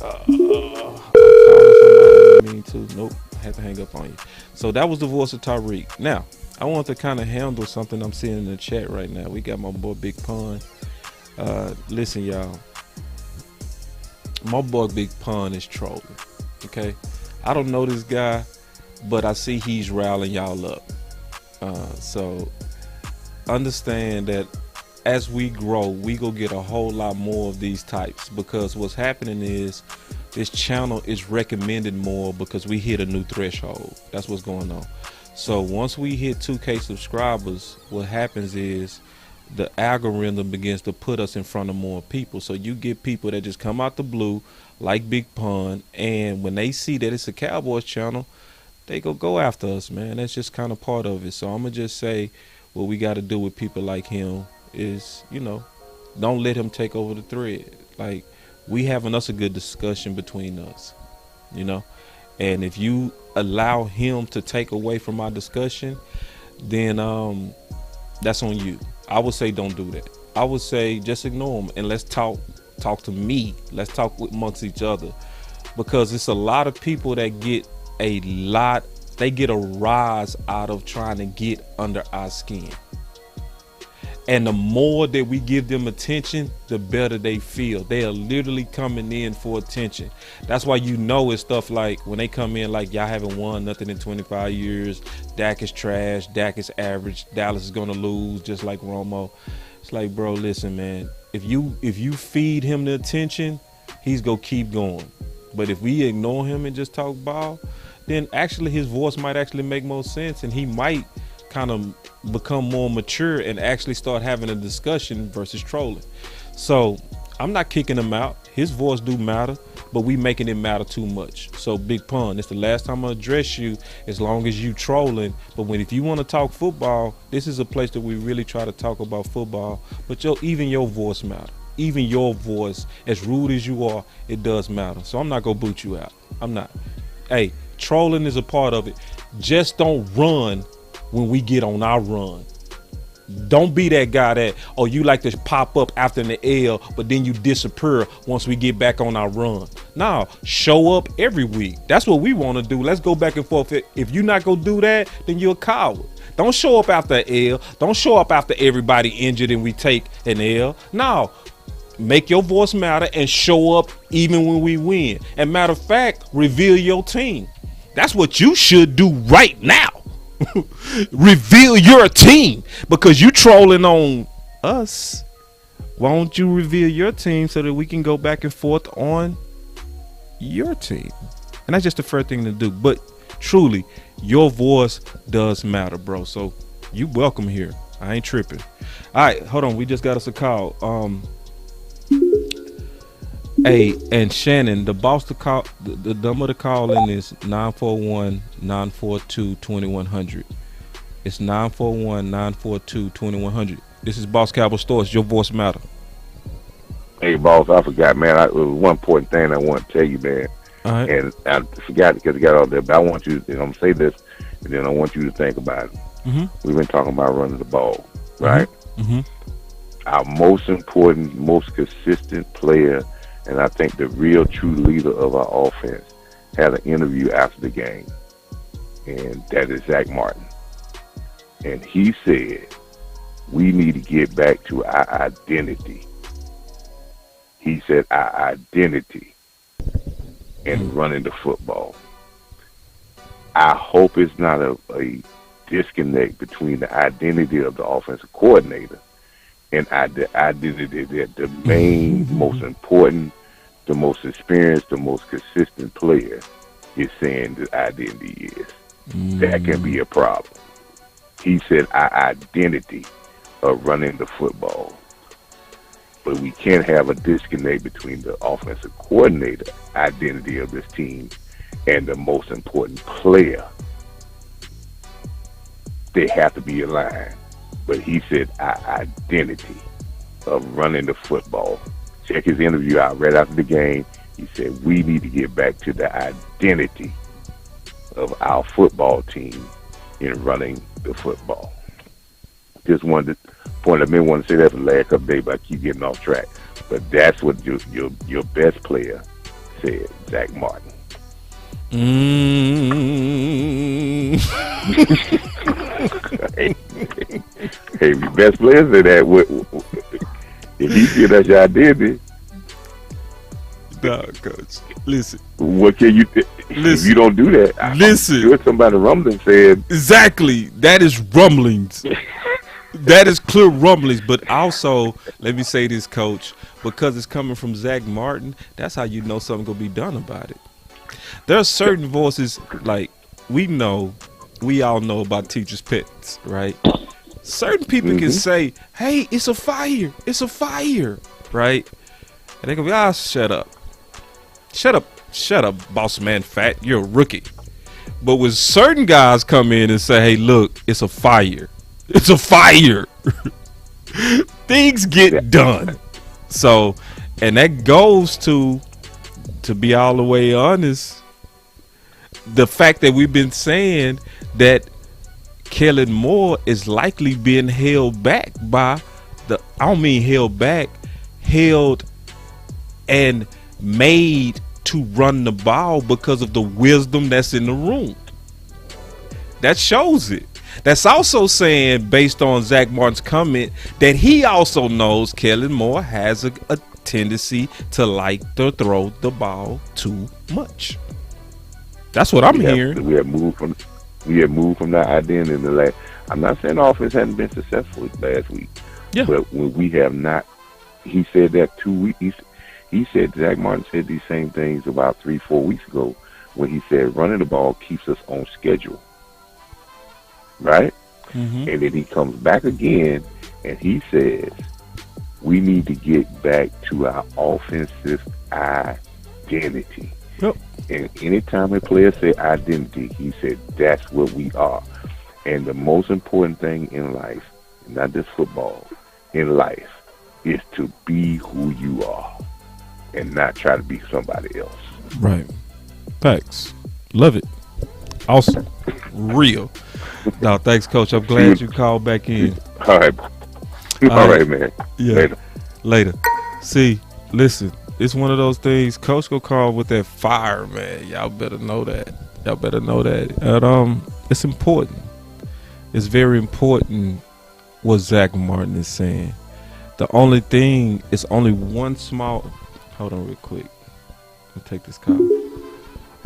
A: Me too. Nope. I had to hang up on you. So that was the voice of Tyreek. Now, I want to kind of handle something I'm seeing in the chat right now. We got my boy Big Pun. Listen, y'all. My boy Big Pun is trolling. Okay? I don't know this guy, but I see he's riling y'all up. So understand that as we grow, we go get a whole lot more of these types, because what's happening is this channel is recommended more because we hit a new threshold. That's what's going on. So once we hit 2K subscribers, what happens is the algorithm begins to put us in front of more people. So you get people that just come out the blue, like Big Pun, and when they see that it's a Cowboys channel, they go after us, man. That's just kind of part of it. So I'm gonna just say what we got to do with people like him is, you know, don't let him take over the thread. Like, we having us a good discussion between us, you know, and if you allow him to take away from our discussion, then that's on you. I would say don't do that. I would say just ignore him and let's talk to me. Let's talk amongst each other, because it's a lot of people that get a rise out of trying to get under our skin. And the more that we give them attention, the better they feel. They are literally coming in for attention. That's why, you know, it's stuff like when they come in like, y'all haven't won nothing in 25 years. Dak is trash. Dak is average. Dallas is going to lose just like Romo. It's like, bro, listen, man. If you feed him the attention, he's going to keep going. But if we ignore him and just talk ball, then actually his voice might actually make more sense, and he might kind of become more mature and actually start having a discussion versus trolling. So I'm not kicking him out. His voice do matter, but we making it matter too much. So Big Pun, it's the last time I address you, as long as you trolling. But if you want to talk football, this is a place that we really try to talk about football. But even your voice matter. Even your voice, as rude as you are, it does matter. So I'm not gonna boot you out. I'm not. Hey, trolling is a part of it. Just don't run when we get on our run. Don't be that guy that, oh, you like to pop up after the L, but then you disappear once we get back on our run. No, show up every week. That's what we want to do. Let's go back and forth. If you're not going to do that, then you're a coward. Don't show up after an L. Don't show up after everybody injured and we take an L. No, make your voice matter and show up even when we win. And matter of fact, reveal your team. That's what you should do right now. Reveal your team, because you trolling on us. Why don't you reveal your team so that we can go back and forth on your team? And that's just a fair thing to do. But truly, your voice does matter, bro. So you welcome here. I ain't tripping. All right, hold on. We just got us a call. Hey, and Shannon, the boss to call, the number to call in is 941-942-2100. It's 941-942-2100. This is Boss Cowboy Stores. Your voice matter.
C: Hey, boss, I forgot, man. It was one important thing I want to tell you, man.
A: All right.
C: And I forgot because it got all there. But I want you, and I'm going to say this, and then I want you to think about it.
A: Mm-hmm.
C: We've been talking about running the ball, right?
A: Mm-hmm.
C: Our most important, most consistent player, and I think the real true leader of our offense, had an interview after the game, and that is Zach Martin. And he said, we need to get back to our identity. He said, our identity in running the football. I hope it's not a disconnect between the identity of the offensive coordinator and the identity that the main, most important, the most experienced, the most consistent player is saying the identity is. That can be a problem. He said our identity of running the football. But we can't have a disconnect between the offensive coordinator identity of this team and the most important player. They have to be aligned. But he said our identity of running the football. Check his interview out right after the game. He said we need to get back to the identity of our football team in running the football. Just wanted to point. I may want to say that for the last couple of days, but I keep getting off track. But that's what your best player said, Zach Martin. Hey, your best player said that. If he said that's your identity,
A: no, Coach. Listen.
C: What can you? If you don't do that,
A: listen.
C: I'm sure somebody rumbling said
A: exactly. That is rumblings. That is clear rumblings. But also, let me say this, Coach, because it's coming from Zach Martin. That's how you know something gonna be done about it. There are certain voices like we all know about teachers' pets, right? Certain people can say, "Hey, it's a fire! It's a fire!" Right? And they can be, shut up. Shut up, boss man fat. You're a rookie. But when certain guys come in and say, hey, look, it's a fire. It's a fire. Things get done. So, and that goes to be all the way honest, the fact that we've been saying that Kellen Moore is likely being held back by held and made to run the ball because of the wisdom that's in the room. That shows it. That's also saying, based on Zach Martin's comment, that he also knows Kellen Moore has a tendency to like to throw the ball too much. That's what I'm hearing.
C: We have moved from that identity in the last. I'm not saying the offense hadn't been successful last week, but when we have not, he said that 2 weeks. He said, Zach Martin said these same things about 3-4 weeks ago when he said running the ball keeps us on schedule. Right? And then he comes back again and he says, we need to get back to our offensive identity.
A: Yep.
C: And anytime a player said identity, he said, that's what we are. And the most important thing in life, not just football, in life, is to be who you are and not try to be somebody else.
A: Right. Facts. Love it. Awesome. Real. No, thanks, Coach. I'm glad you called back in.
C: All right. All right, man.
A: Yeah. Later. See, listen, it's one of those things. Coach go call with that fire, man. Y'all better know that. And it's important. It's very important what Zach Martin is saying. The only thing is only one small. Hold on real quick. I'll take this call.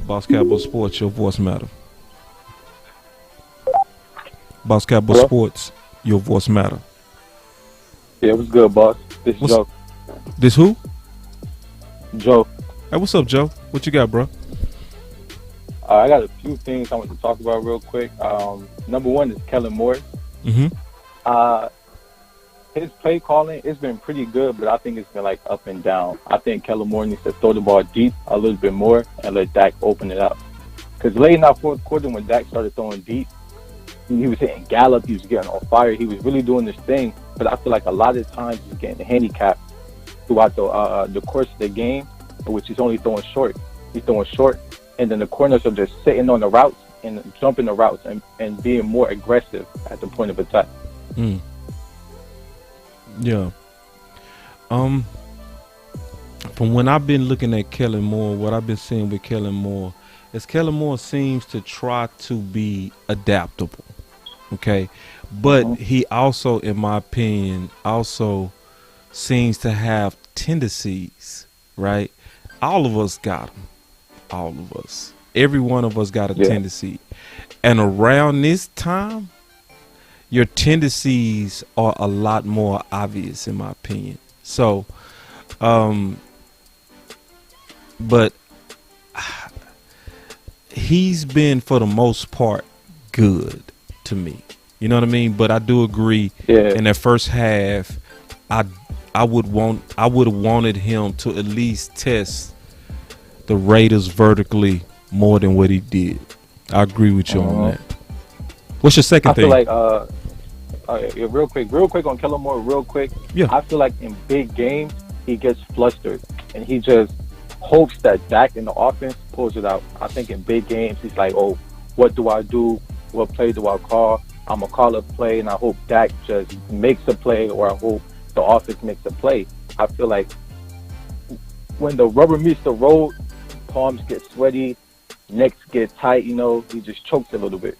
A: Boss Cowboy Sports, your voice matter. Boss Cowboy Sports, your voice matter.
E: Yeah, what's good, boss? This is Joe.
A: This who?
E: Joe.
A: Hey, what's up, Joe? What you got, bro?
E: I got a few things I want to talk about real quick. Number one is Kellen Moore.
A: Mm-hmm.
E: His play calling, it's been pretty good, but I think it's been like up and down. I think Kellen Moore needs to throw the ball deep a little bit more and let Dak open it up. Because late in that fourth quarter, when Dak started throwing deep, he was hitting Gallup, he was getting on fire, he was really doing this thing. But I feel like a lot of times he's getting handicapped throughout the course of the game, which he's only throwing short. He's throwing short, and then the corners are just sitting on the routes and jumping the routes and being more aggressive at the point of attack.
A: Mm. Yeah. From when I've been looking at Kellen Moore, what I've been seeing with Kellen Moore is Kellen Moore seems to try to be adaptable. Okay. But he also, in my opinion, also seems to have tendencies, right? All of us got them. All of us. Every one of us got a tendency. And around this time, your tendencies are a lot more obvious, in my opinion. So, but he's been, for the most part, good to me. You know what I mean? But I do agree.
E: Yeah.
A: In that first half, I would have wanted him to at least test the Raiders vertically more than what he did. I agree with you on that. What's your second thing?
E: I feel like, real quick on Kellen Moore, real quick.
A: Yeah.
E: I feel like in big games, he gets flustered and he just hopes that Dak in the offense pulls it out. I think in big games, he's like, oh, what do I do? What play do I call? I'm going to call a play, and I hope Dak just makes a play, or I hope the offense makes a play. I feel like when the rubber meets the road, palms get sweaty, necks get tight, he just chokes a little bit.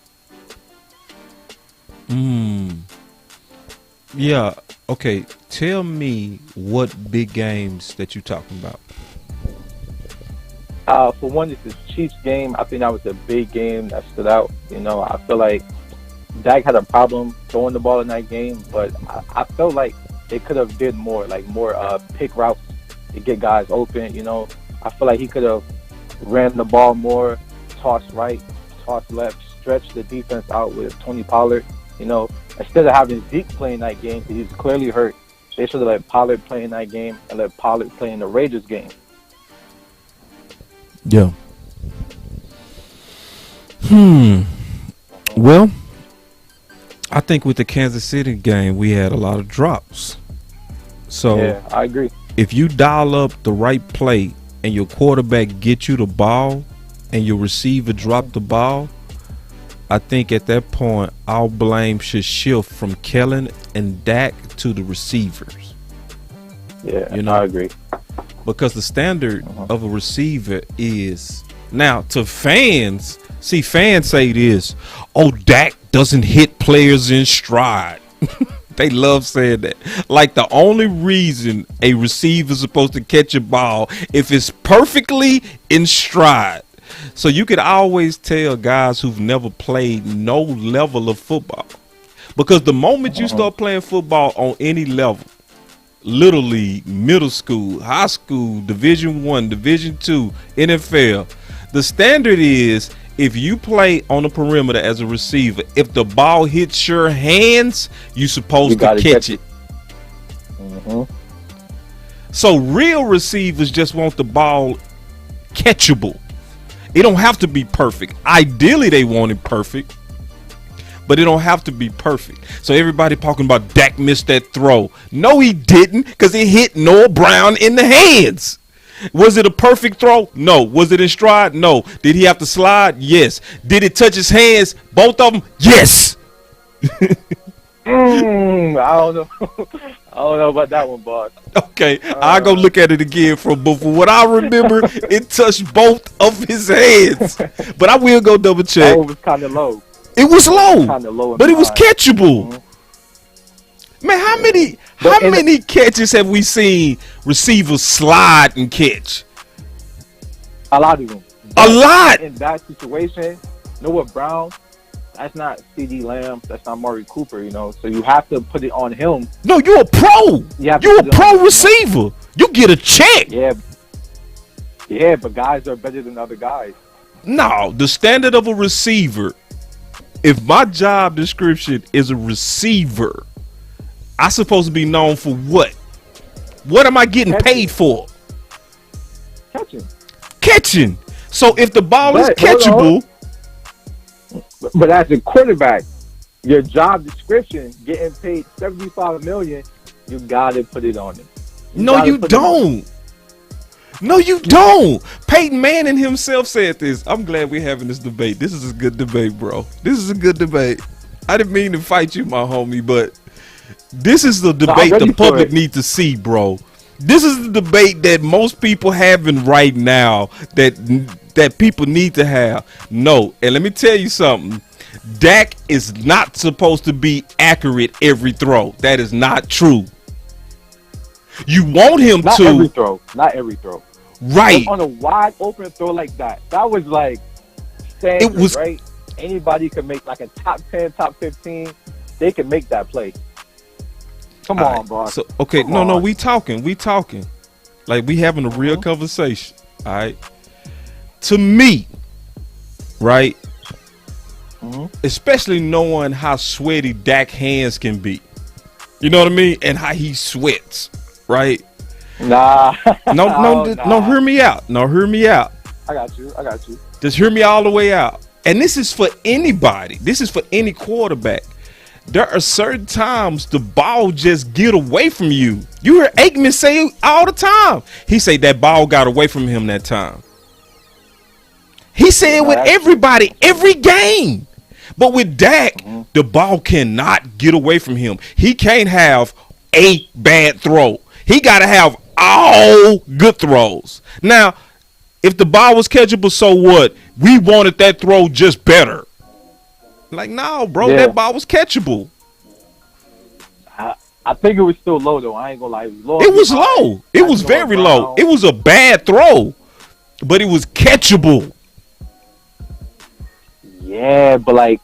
A: Yeah. Okay. Tell me what big games that you're talking about.
E: For one, it's the Chiefs game. I think that was a big game that stood out. I feel like Dak had a problem throwing the ball in that game, but I felt like they could have did more, like more pick routes to get guys open. I feel like he could have ran the ball more, toss right, toss left, stretch the defense out with Tony Pollard. Instead of having Zeke playing that game, because he's clearly hurt, they should have let Pollard play in that game and let Pollard play in the Raiders game.
A: Yeah. Well, I think with the Kansas City game, we had a lot of drops. So
E: yeah, I agree.
A: If you dial up the right play and your quarterback gets you the ball and your receiver drop the ball, I think at that point, our blame should shift from Kellen and Dak to the receivers.
E: Yeah, I agree.
A: Because the standard of a receiver is, now to fans, fans say this, oh, Dak doesn't hit players in stride. They love saying that. Like the only reason a receiver is supposed to catch a ball if it's perfectly in stride. So you could always tell guys who've never played no level of football. Because the moment you start playing football on any level, Little League, middle school, high school, Division I, Division II, NFL, the standard is if you play on the perimeter as a receiver, if the ball hits your hands, you're supposed to catch it. So real receivers just want the ball catchable. It don't have to be perfect. Ideally, they want it perfect, but it don't have to be perfect. So everybody talking about Dak missed that throw. No, he didn't, because it hit Noah Brown in the hands. Was it a perfect throw? No. Was it in stride? No. Did he have to slide? Yes. Did it touch his hands? Both of them? Yes.
E: I don't know. I don't know about that one, boss.
A: Okay, I'll go look at it again but for what I remember, it touched both of his hands. But I will go double check.
E: Oh, it was kind of low.
A: It was low, but it was
E: mind.
A: catchable. Man, how many catches have we seen receivers slide and catch?
E: A lot of them.
A: A lot.
E: In that situation, Noah Brown, that's not C.D. Lamb, that's not Murray Cooper, so you have to put it on him.
A: No, you're a pro. You're a pro receiver. You get a check.
E: Yeah, but guys are better than other guys.
A: No, the standard of a receiver. If my job description is a receiver, I supposed to be known for what? What am I getting paid for? Catching. So if the ball is catchable,
E: but as a quarterback, your job description, getting paid $75 million, you gotta put it on it.
A: No, you don't. No, you don't. Peyton Manning himself said this. I'm glad we're having this debate. This is a good debate, bro. This is a good debate. I didn't mean to fight you, my homie, but this is the debate the public needs to see, bro. This is the debate that most people having right now that people need to have. No, and let me tell you something. Dak is not supposed to be accurate every throw. That is not true. You want him
E: not
A: to.
E: Not every throw.
A: Right.
E: On a wide open throw like that. That was like standard, it was, right? Anybody could make like a top 10, top 15. They can make that play. Come on, boss.
A: So, okay, no, we talking. Like we having a real conversation. All right. To me, right? Especially knowing how sweaty Dak hands can be. You know what I mean? And how he sweats, right?
E: Nah.
A: No, hear me out.
E: I got you.
A: Just hear me all the way out. And this is for anybody. This is for any quarterback. There are certain times the ball just get away from you. You hear Aikman say all the time. He say that ball got away from him that time. He said it with everybody, every game. But with Dak, the ball cannot get away from him. He can't have a bad throw. He got to have all good throws. Now, if the ball was catchable, so what? We wanted that throw just better. Like, no, bro, that ball was catchable.
E: I think it was still low, though. I ain't gonna lie.
A: It was low. It was very low. It was a bad throw, but it was catchable.
E: Yeah, but like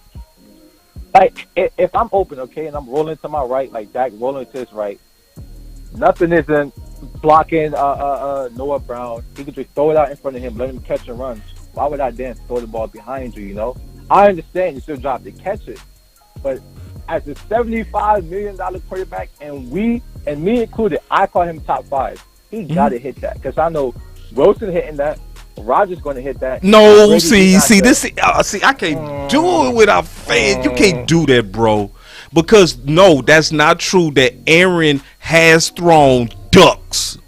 E: if I'm open, okay, and I'm rolling to my right, like Dak rolling to his right, nothing isn't blocking Noah Brown. He could just throw it out in front of him, let him catch and run. Why would I then throw the ball behind you, you know? I understand it's your job to catch it, but as a $75 million quarterback, and me included, I call him top 5. He got to hit that, because I know Wilson hitting that, Rodgers going to hit that.
A: No, see, I can't do it without fans. You can't do that, bro, because no, that's not true. That Aaron has thrown ducks.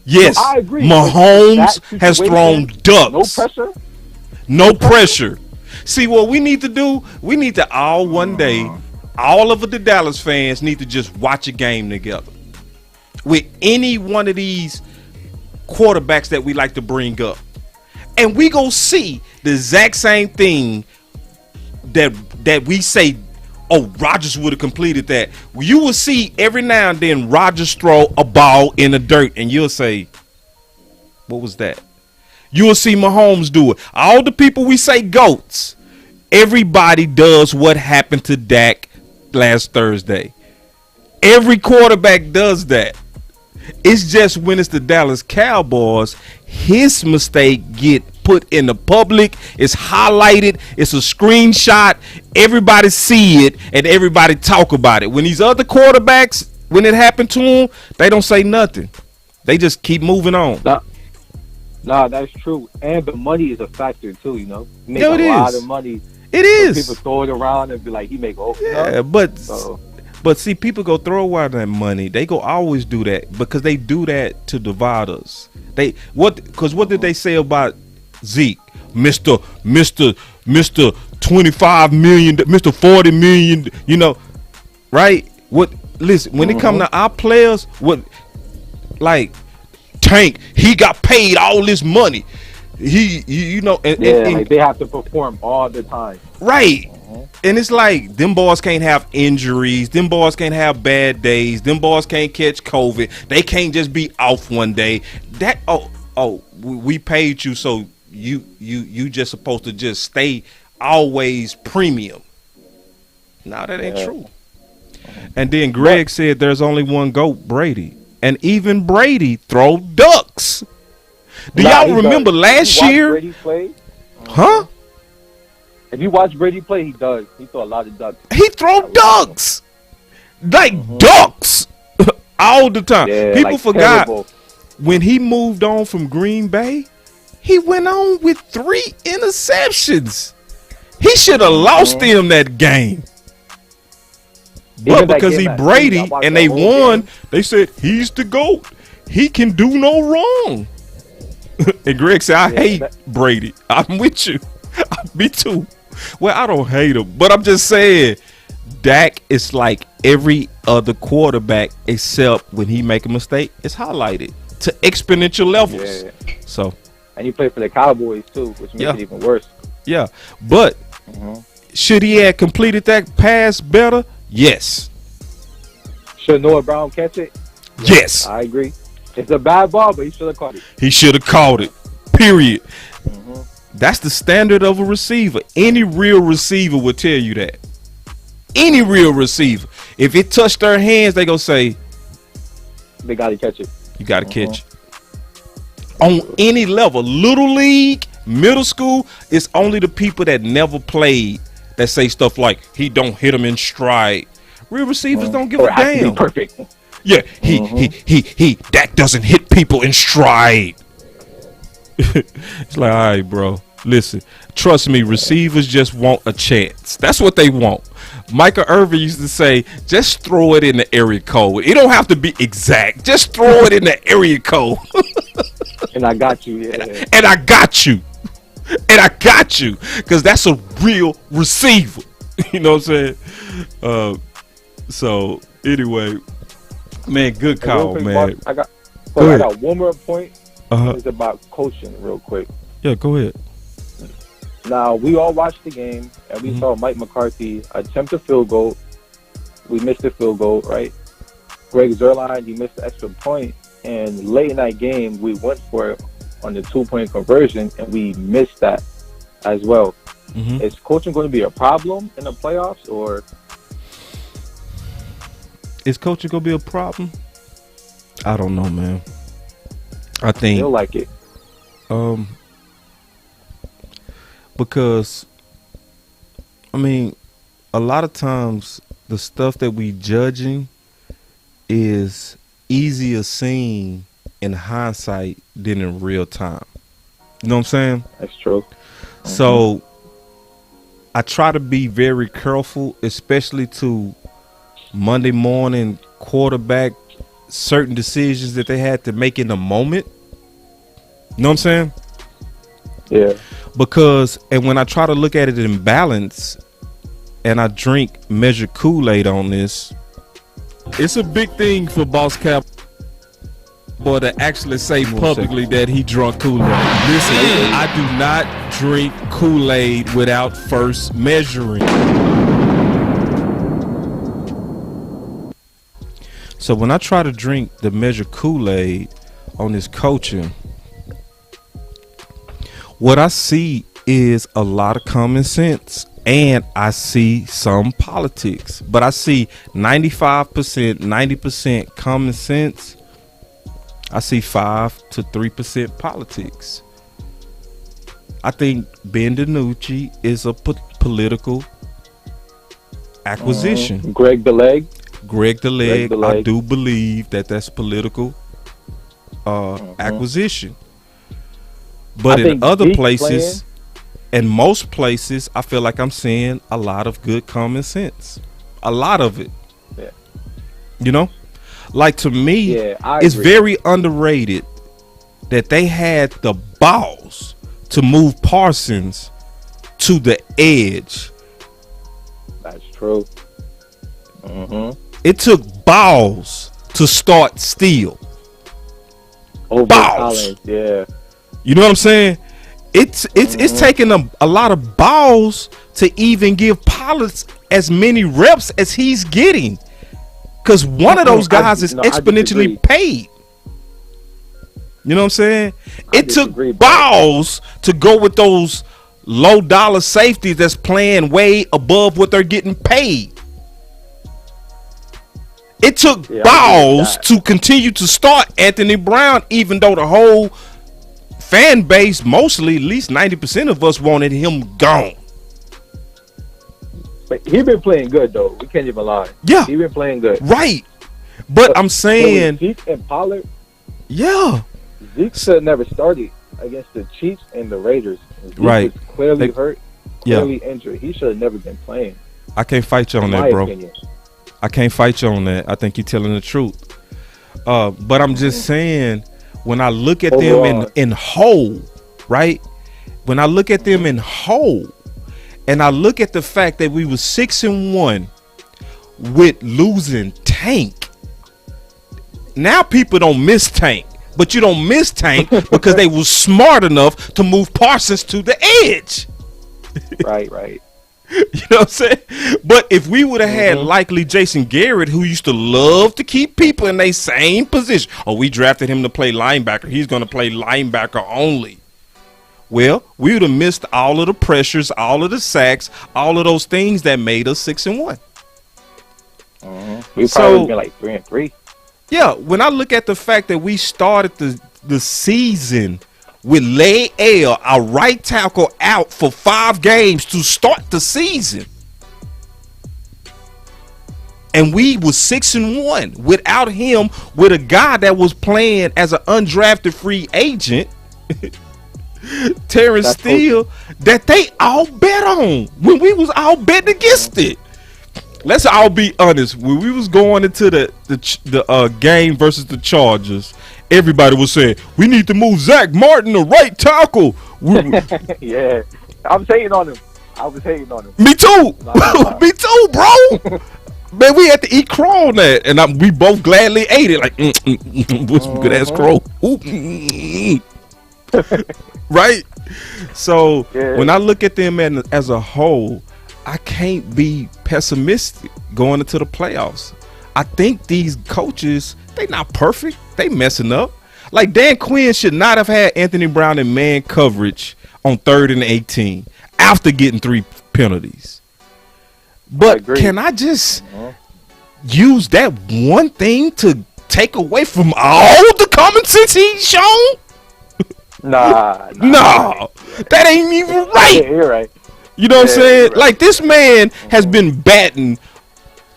A: Yes,
E: I agree.
A: Mahomes has thrown ducks. No pressure. See, what we need to do, we need to all one day, all of the Dallas fans need to just watch a game together with any one of these quarterbacks that we like to bring up. And we go see the exact same thing that we say, oh, Rodgers would have completed that. You will see every now and then Rodgers throw a ball in the dirt, and you'll say, what was that? You will see Mahomes do it. All the people we say GOATs, everybody does what happened to Dak last Thursday. Every quarterback does that. It's just when it's the Dallas Cowboys, his mistake get put in the public. It's highlighted. It's a screenshot. Everybody see it and everybody talk about it. When these other quarterbacks, when it happened to them, they don't say nothing. They just keep moving on.
E: Nah, that's true. And the money is a factor too, you know. Make
A: a
E: lot of money.
A: It is.
E: People throw it around and be like, he make over.
A: Yeah, but see, people go throw away that money. They go always do that because they do that to divide us. What did they say about Zeke? Mr. 25 million, Mr. 40 million, you know, right? Listen, when it come to our players, Tank, he got paid all this money. And
E: they have to perform all the time.
A: Right. And it's like them boys can't have injuries. Them boys can't have bad days. Them boys can't catch COVID. They can't just be off one day. We paid you, so you just supposed to just stay always premium. No, that ain't true. And then Greg said there's only one GOAT, Brady. And even Brady throw ducks. Do
E: Nah,
A: y'all
E: he
A: remember
E: does.
A: last
E: If you watch
A: year?
E: Brady play,
A: Huh?
E: if you watch Brady play, he does. He throw a lot of ducks.
A: He throw ducks. Like ducks. All the time.
E: Yeah,
A: People
E: like
A: forgot
E: terrible.
A: when he moved on from Green Bay, he went on with 3 interceptions. He should have lost them that game. But
E: Even that
A: because
E: game
A: he
E: at
A: Brady
E: Chiefs, I watched
A: and
E: the
A: they
E: whole
A: won,
E: game.
A: they said he's the GOAT. He can do no wrong. And Greg said, I hate Brady. I'm with you. Me too. Well, I don't hate him, but I'm just saying Dak is like every other quarterback except when he make a mistake, it's highlighted to exponential levels.
E: Yeah.
A: So,
E: And he played for the Cowboys too, which makes it even worse.
A: yeah. But should he have completed that pass better? Yes.
E: Should Noah Brown catch it?
A: Yes.
E: I agree. It's a bad ball, but he should have caught it.
A: He should have caught it. Period. That's the standard of a receiver. Any real receiver would tell you that. Any real receiver. If it touched their hands, they gonna say,
E: They got to catch it.
A: you got to catch it. On any level, little league, middle school, it's only the people that never played that say stuff like, he don't hit them in stride. Real receivers don't give
E: Or
A: a
E: it has to be
A: damn.
E: perfect.
A: Yeah, Dak doesn't hit people in stride. It's like, all right, bro. Listen, trust me, receivers just want a chance. That's what they want. Michael Irvin used to say, just throw it in the area code. It don't have to be exact. Just throw it in the area code.
E: And I got you. Yeah.
A: And I got you. And I got you. Because that's a real receiver. You know what I'm saying? So, anyway, man, good call,
E: Quick,
A: man.
E: Mark, I got one more point. It's about coaching real quick.
A: Yeah, go ahead.
E: Now, we all watched the game, and we saw Mike McCarthy attempt a field goal. We missed the field goal, right? Greg Zuerlein, he missed the extra point. And late in that game, we went for it on the 2-point conversion, and we missed that as well. Is coaching going to be a problem in the playoffs, or
A: is coaching going to be a problem? I don't know, man. I think
E: feel like it?
A: Because, I mean, a lot of times the stuff that we judging is easier seen in hindsight than in real time. You know what I'm saying?
E: That's true.
A: So I try to be very careful, especially to Monday morning quarterback certain decisions that they had to make in the moment. You know what I'm saying?
E: Yeah.
A: Because, and when I try to look at it in balance and I drink measured Kool-Aid on this, it's a big thing for Boss Cowboy to actually say publicly that he drunk Kool-Aid. Listen, I do not drink Kool-Aid without first measuring. So when I try to drink the measured Kool-Aid on this coaching, what I see is a lot of common sense, and I see some politics, but I see 95%, 90% common sense. I see 5 to 3% politics. I think Ben DiNucci is a political acquisition.
E: Greg the Leg.
A: Greg the Leg, I do believe that that's political acquisition. But in other places, and most places, I feel like I'm seeing a lot of good common sense. A lot of it.
E: Yeah.
A: You know? Like, to me, it's
E: agree.
A: very underrated that they had the balls to move Parsons to the edge.
E: That's true.
A: It took balls to start Steele.
E: Over
A: Balls.
E: Collins, yeah.
A: You know what I'm saying? It's taking a lot of balls to even give Pollard as many reps as he's getting. Because one of those guys is exponentially paid. You know what I'm saying? It took balls to go with those low dollar safeties that's playing way above what they're getting paid. It took balls to continue to start Anthony Brown, even though the whole fan base, mostly, at least 90% of us wanted him gone.
E: But he been playing good though. We can't even lie.
A: Yeah,
E: he been playing good.
A: Right. But I'm saying,
E: Zeke and Pollard.
A: Yeah,
E: Zeke should have never started against the Chiefs and the Raiders. Zeke
A: right.
E: was clearly hurt,
A: Yeah.
E: clearly injured. He should have never been playing.
A: I can't fight you on
E: in
A: that,
E: my
A: bro.
E: opinion.
A: I can't fight you on that. I think you're telling the truth. But I'm just saying, when I look at them in whole, right? When I look at them in whole, and I look at the fact that we were 6-1 with losing Tank. Now people don't miss Tank, but you don't miss Tank because they were smart enough to move Parsons to the edge.
E: Right.
A: You know what I'm saying? But if we would have had likely Jason Garrett, who used to love to keep people in their same position. Oh, we drafted him to play linebacker. He's going to play linebacker only. Well, we would have missed all of the pressures, all of the sacks, all of those things that made us 6-1.
E: We probably been like 3-3.
A: Yeah, when I look at the fact that we started the season with Le'El, our right tackle, out for 5 games to start the season, and we was 6-1 without him, with a guy that was playing as an undrafted free agent, Terrence Steele, that they all bet on when we was all betting against it. Let's all be honest. When we was going into the game versus the Chargers, everybody was saying we need to move Zach Martin to right tackle.
E: Yeah, I was hating on him.
A: Me too. Me too, bro. Man, we had to eat crow on that, and we both gladly ate it. Like, good ass crow. Right. So when I look at them as a whole, I can't be pessimistic going into the playoffs. I think these coaches, they not perfect. They messing up. Like Dan Quinn should not have had Anthony Brown in man coverage on 3rd and 18 after getting 3 penalties. But can I just use that one thing to take away from all the common sense he's shown?
E: Nah,
A: that ain't even right.
E: Yeah, you're right.
A: You know what I'm saying?
E: Right.
A: Like, this man has been batting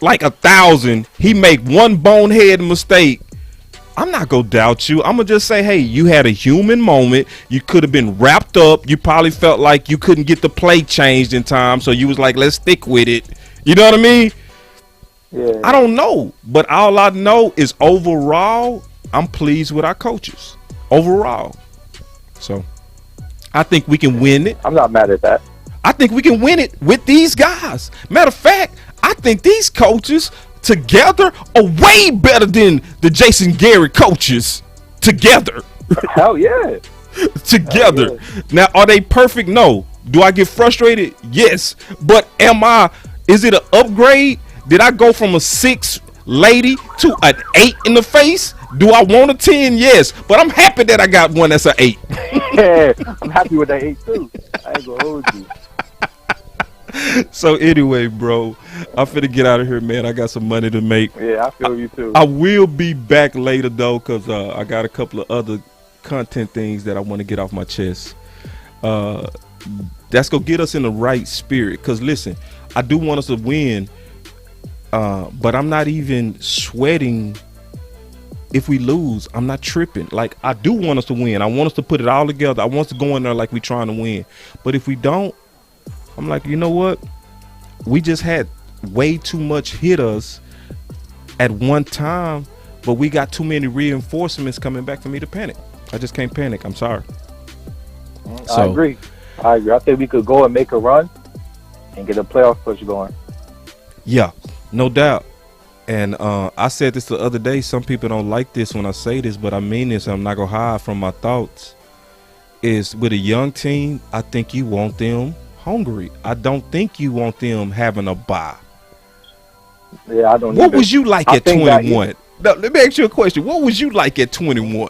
A: like 1,000. He make one bonehead mistake. I'm not gonna doubt you. I'm gonna just say, hey, you had a human moment. You could have been wrapped up. You probably felt like you couldn't get the play changed in time, so you was like, let's stick with it. You know what I mean?
E: Yeah.
A: I don't know, but all I know is overall, I'm pleased with our coaches. Overall. So, I think we can win it.
E: I'm not mad at that.
A: I think we can win it with these guys. Matter of fact, I think these coaches together are way better than the Jason Garrett coaches together.
E: Hell yeah.
A: Together.
E: Hell yeah.
A: Now, are they perfect? No. Do I get frustrated? Yes. But is it an upgrade? Did I go from a 6 lady to an 8 in the face? Do I want a 10? Yes. But I'm happy that I got one that's an 8.
E: Yeah, I'm happy with that 8 too. I ain't gonna hold you.
A: So anyway, bro, I'm finna get out of here, man. I got some money to make.
E: Yeah, I feel you too.
A: I will be back later though, cause I got a couple of other content things that I want to get off my chest. That's gonna get us in the right spirit. Cause listen, I do want us to win, but I'm not even sweating if we lose. I'm not tripping. Like, I do want us to win. I want us to put it all together. I want us to go in there like we trying to win. But if we don't, I'm like, you know what? We just had way too much hit us at one time, but we got too many reinforcements coming back for me to panic. I just can't panic. I'm sorry.
E: I agree. I think we could go and make a run and get a playoff push going.
A: Yeah, no doubt. And I said this the other day. Some people don't like this when I say this, but I mean this. I'm not going to hide from my thoughts. Is with a young team, I think you want them hungry. I don't think you want them having a bye.
E: Yeah, I don't.
A: What was you like at 21? Now, let me ask you a question. What was you like at 21?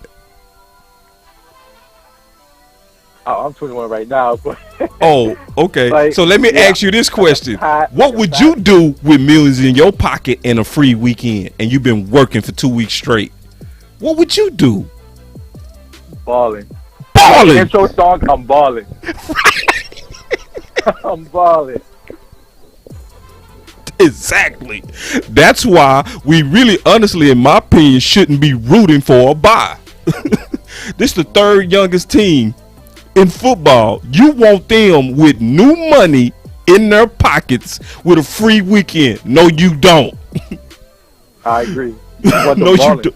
E: I'm 21 right now. But
A: Oh, okay.
E: Like,
A: so let me ask you this question. What would you do with millions in your pocket and a free weekend, and you've been working for 2 weeks straight? What would you do?
E: balling.
A: balling.
E: Intro song, I'm balling. I'm balling.
A: Exactly. That's why we really, honestly, in my opinion, shouldn't be rooting for a bye. This the third youngest team in football. You want them with new money in their pockets with a free weekend. No, you don't.
E: I agree. You want them
A: No, you
E: balling.
A: don't.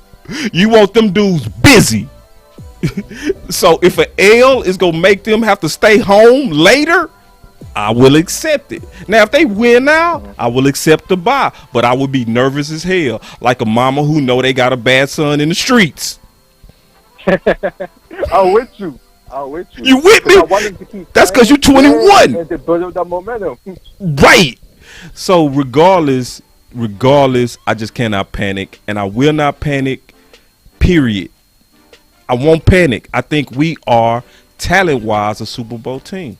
A: You want them dudes busy. So if an L is gonna make them have to stay home later, I will accept it. Now, if they win now, I will accept the bye. But I would be nervous as hell, like a mama who know they got a bad son in the streets.
E: I'm with you. I'm with you.
A: You with me?
E: I want them to keep
A: That's because you're
E: playing
A: 21.
E: and to build up that momentum.
A: Right. So regardless, I just cannot panic, and I will not panic, period. I won't panic. I think we are, talent-wise, a Super Bowl team.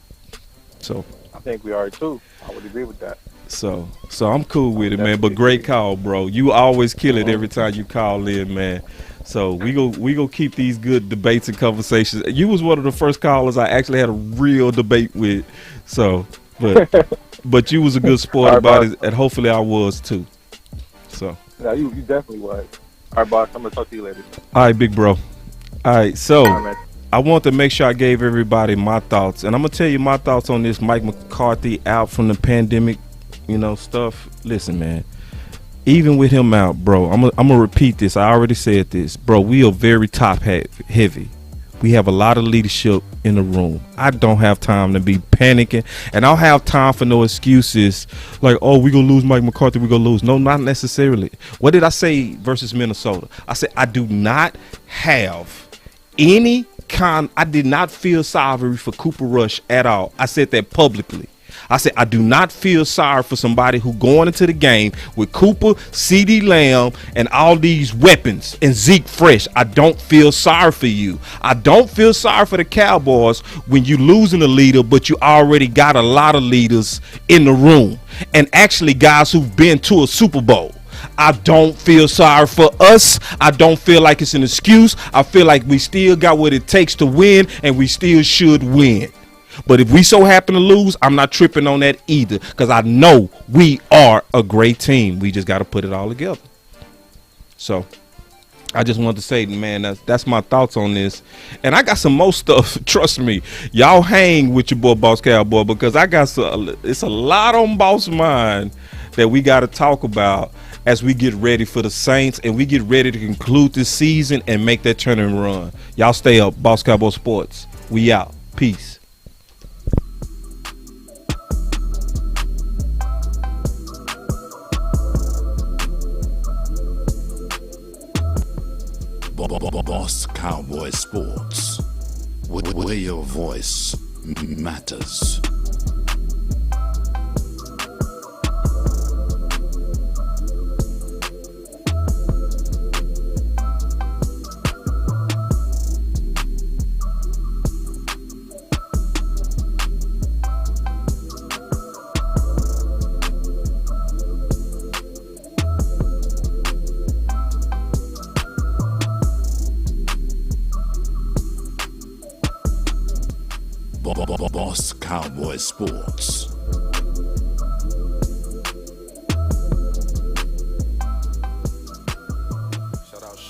A: So
E: I think we are too. I would agree with that.
A: So I'm cool with it, man. But great call, bro. You always kill it every time you call in, man. So we go keep these good debates and conversations. You was one of the first callers I actually had a real debate with. So, but you was a good sport about it, and hopefully I was too. So.
E: Yeah, you definitely was. All right, boss. I'm gonna talk to you later.
A: All right, big bro. All right, so.
E: All right, man.
A: I want to make sure I gave everybody my thoughts, and I'm gonna tell you my thoughts on this Mike McCarthy out from the pandemic, stuff. Listen, man, even with him out, bro, I'm gonna repeat this. I already said this, bro. We are very top heavy. We have a lot of leadership in the room. I don't have time to be panicking, and I don't have time for no excuses like, oh, we gonna lose Mike McCarthy, we gonna lose. No, not necessarily. What did I say versus Minnesota? I said I do not have any I did not feel sorry for Cooper Rush at all. I said that publicly. I said I do not feel sorry for somebody who going into the game with Cooper, CeeDee Lamb, and all these weapons, and Zeke Fresh. I don't feel sorry for you. I don't feel sorry for the Cowboys when you losing a leader, but you already got a lot of leaders in the room, and actually guys who've been to a Super Bowl. I don't feel sorry for us. I don't feel like it's an excuse. I feel like we still got what it takes to win, and we still should win. But if we so happen to lose, I'm not tripping on that either, because I know we are a great team. We just got to put it all together. So I just wanted to say, man, that's my thoughts on this. And I got some more stuff. Trust me, y'all hang with your boy Boss Cowboy, because it's a lot on Boss mind that we got to talk about as we get ready for the Saints and we get ready to conclude this season and make that turn and run. Y'all stay up. Boss Cowboy Sports. We out. Peace.
F: Boss Cowboy Sports, where your voice matters. Boss Cowboy Sports.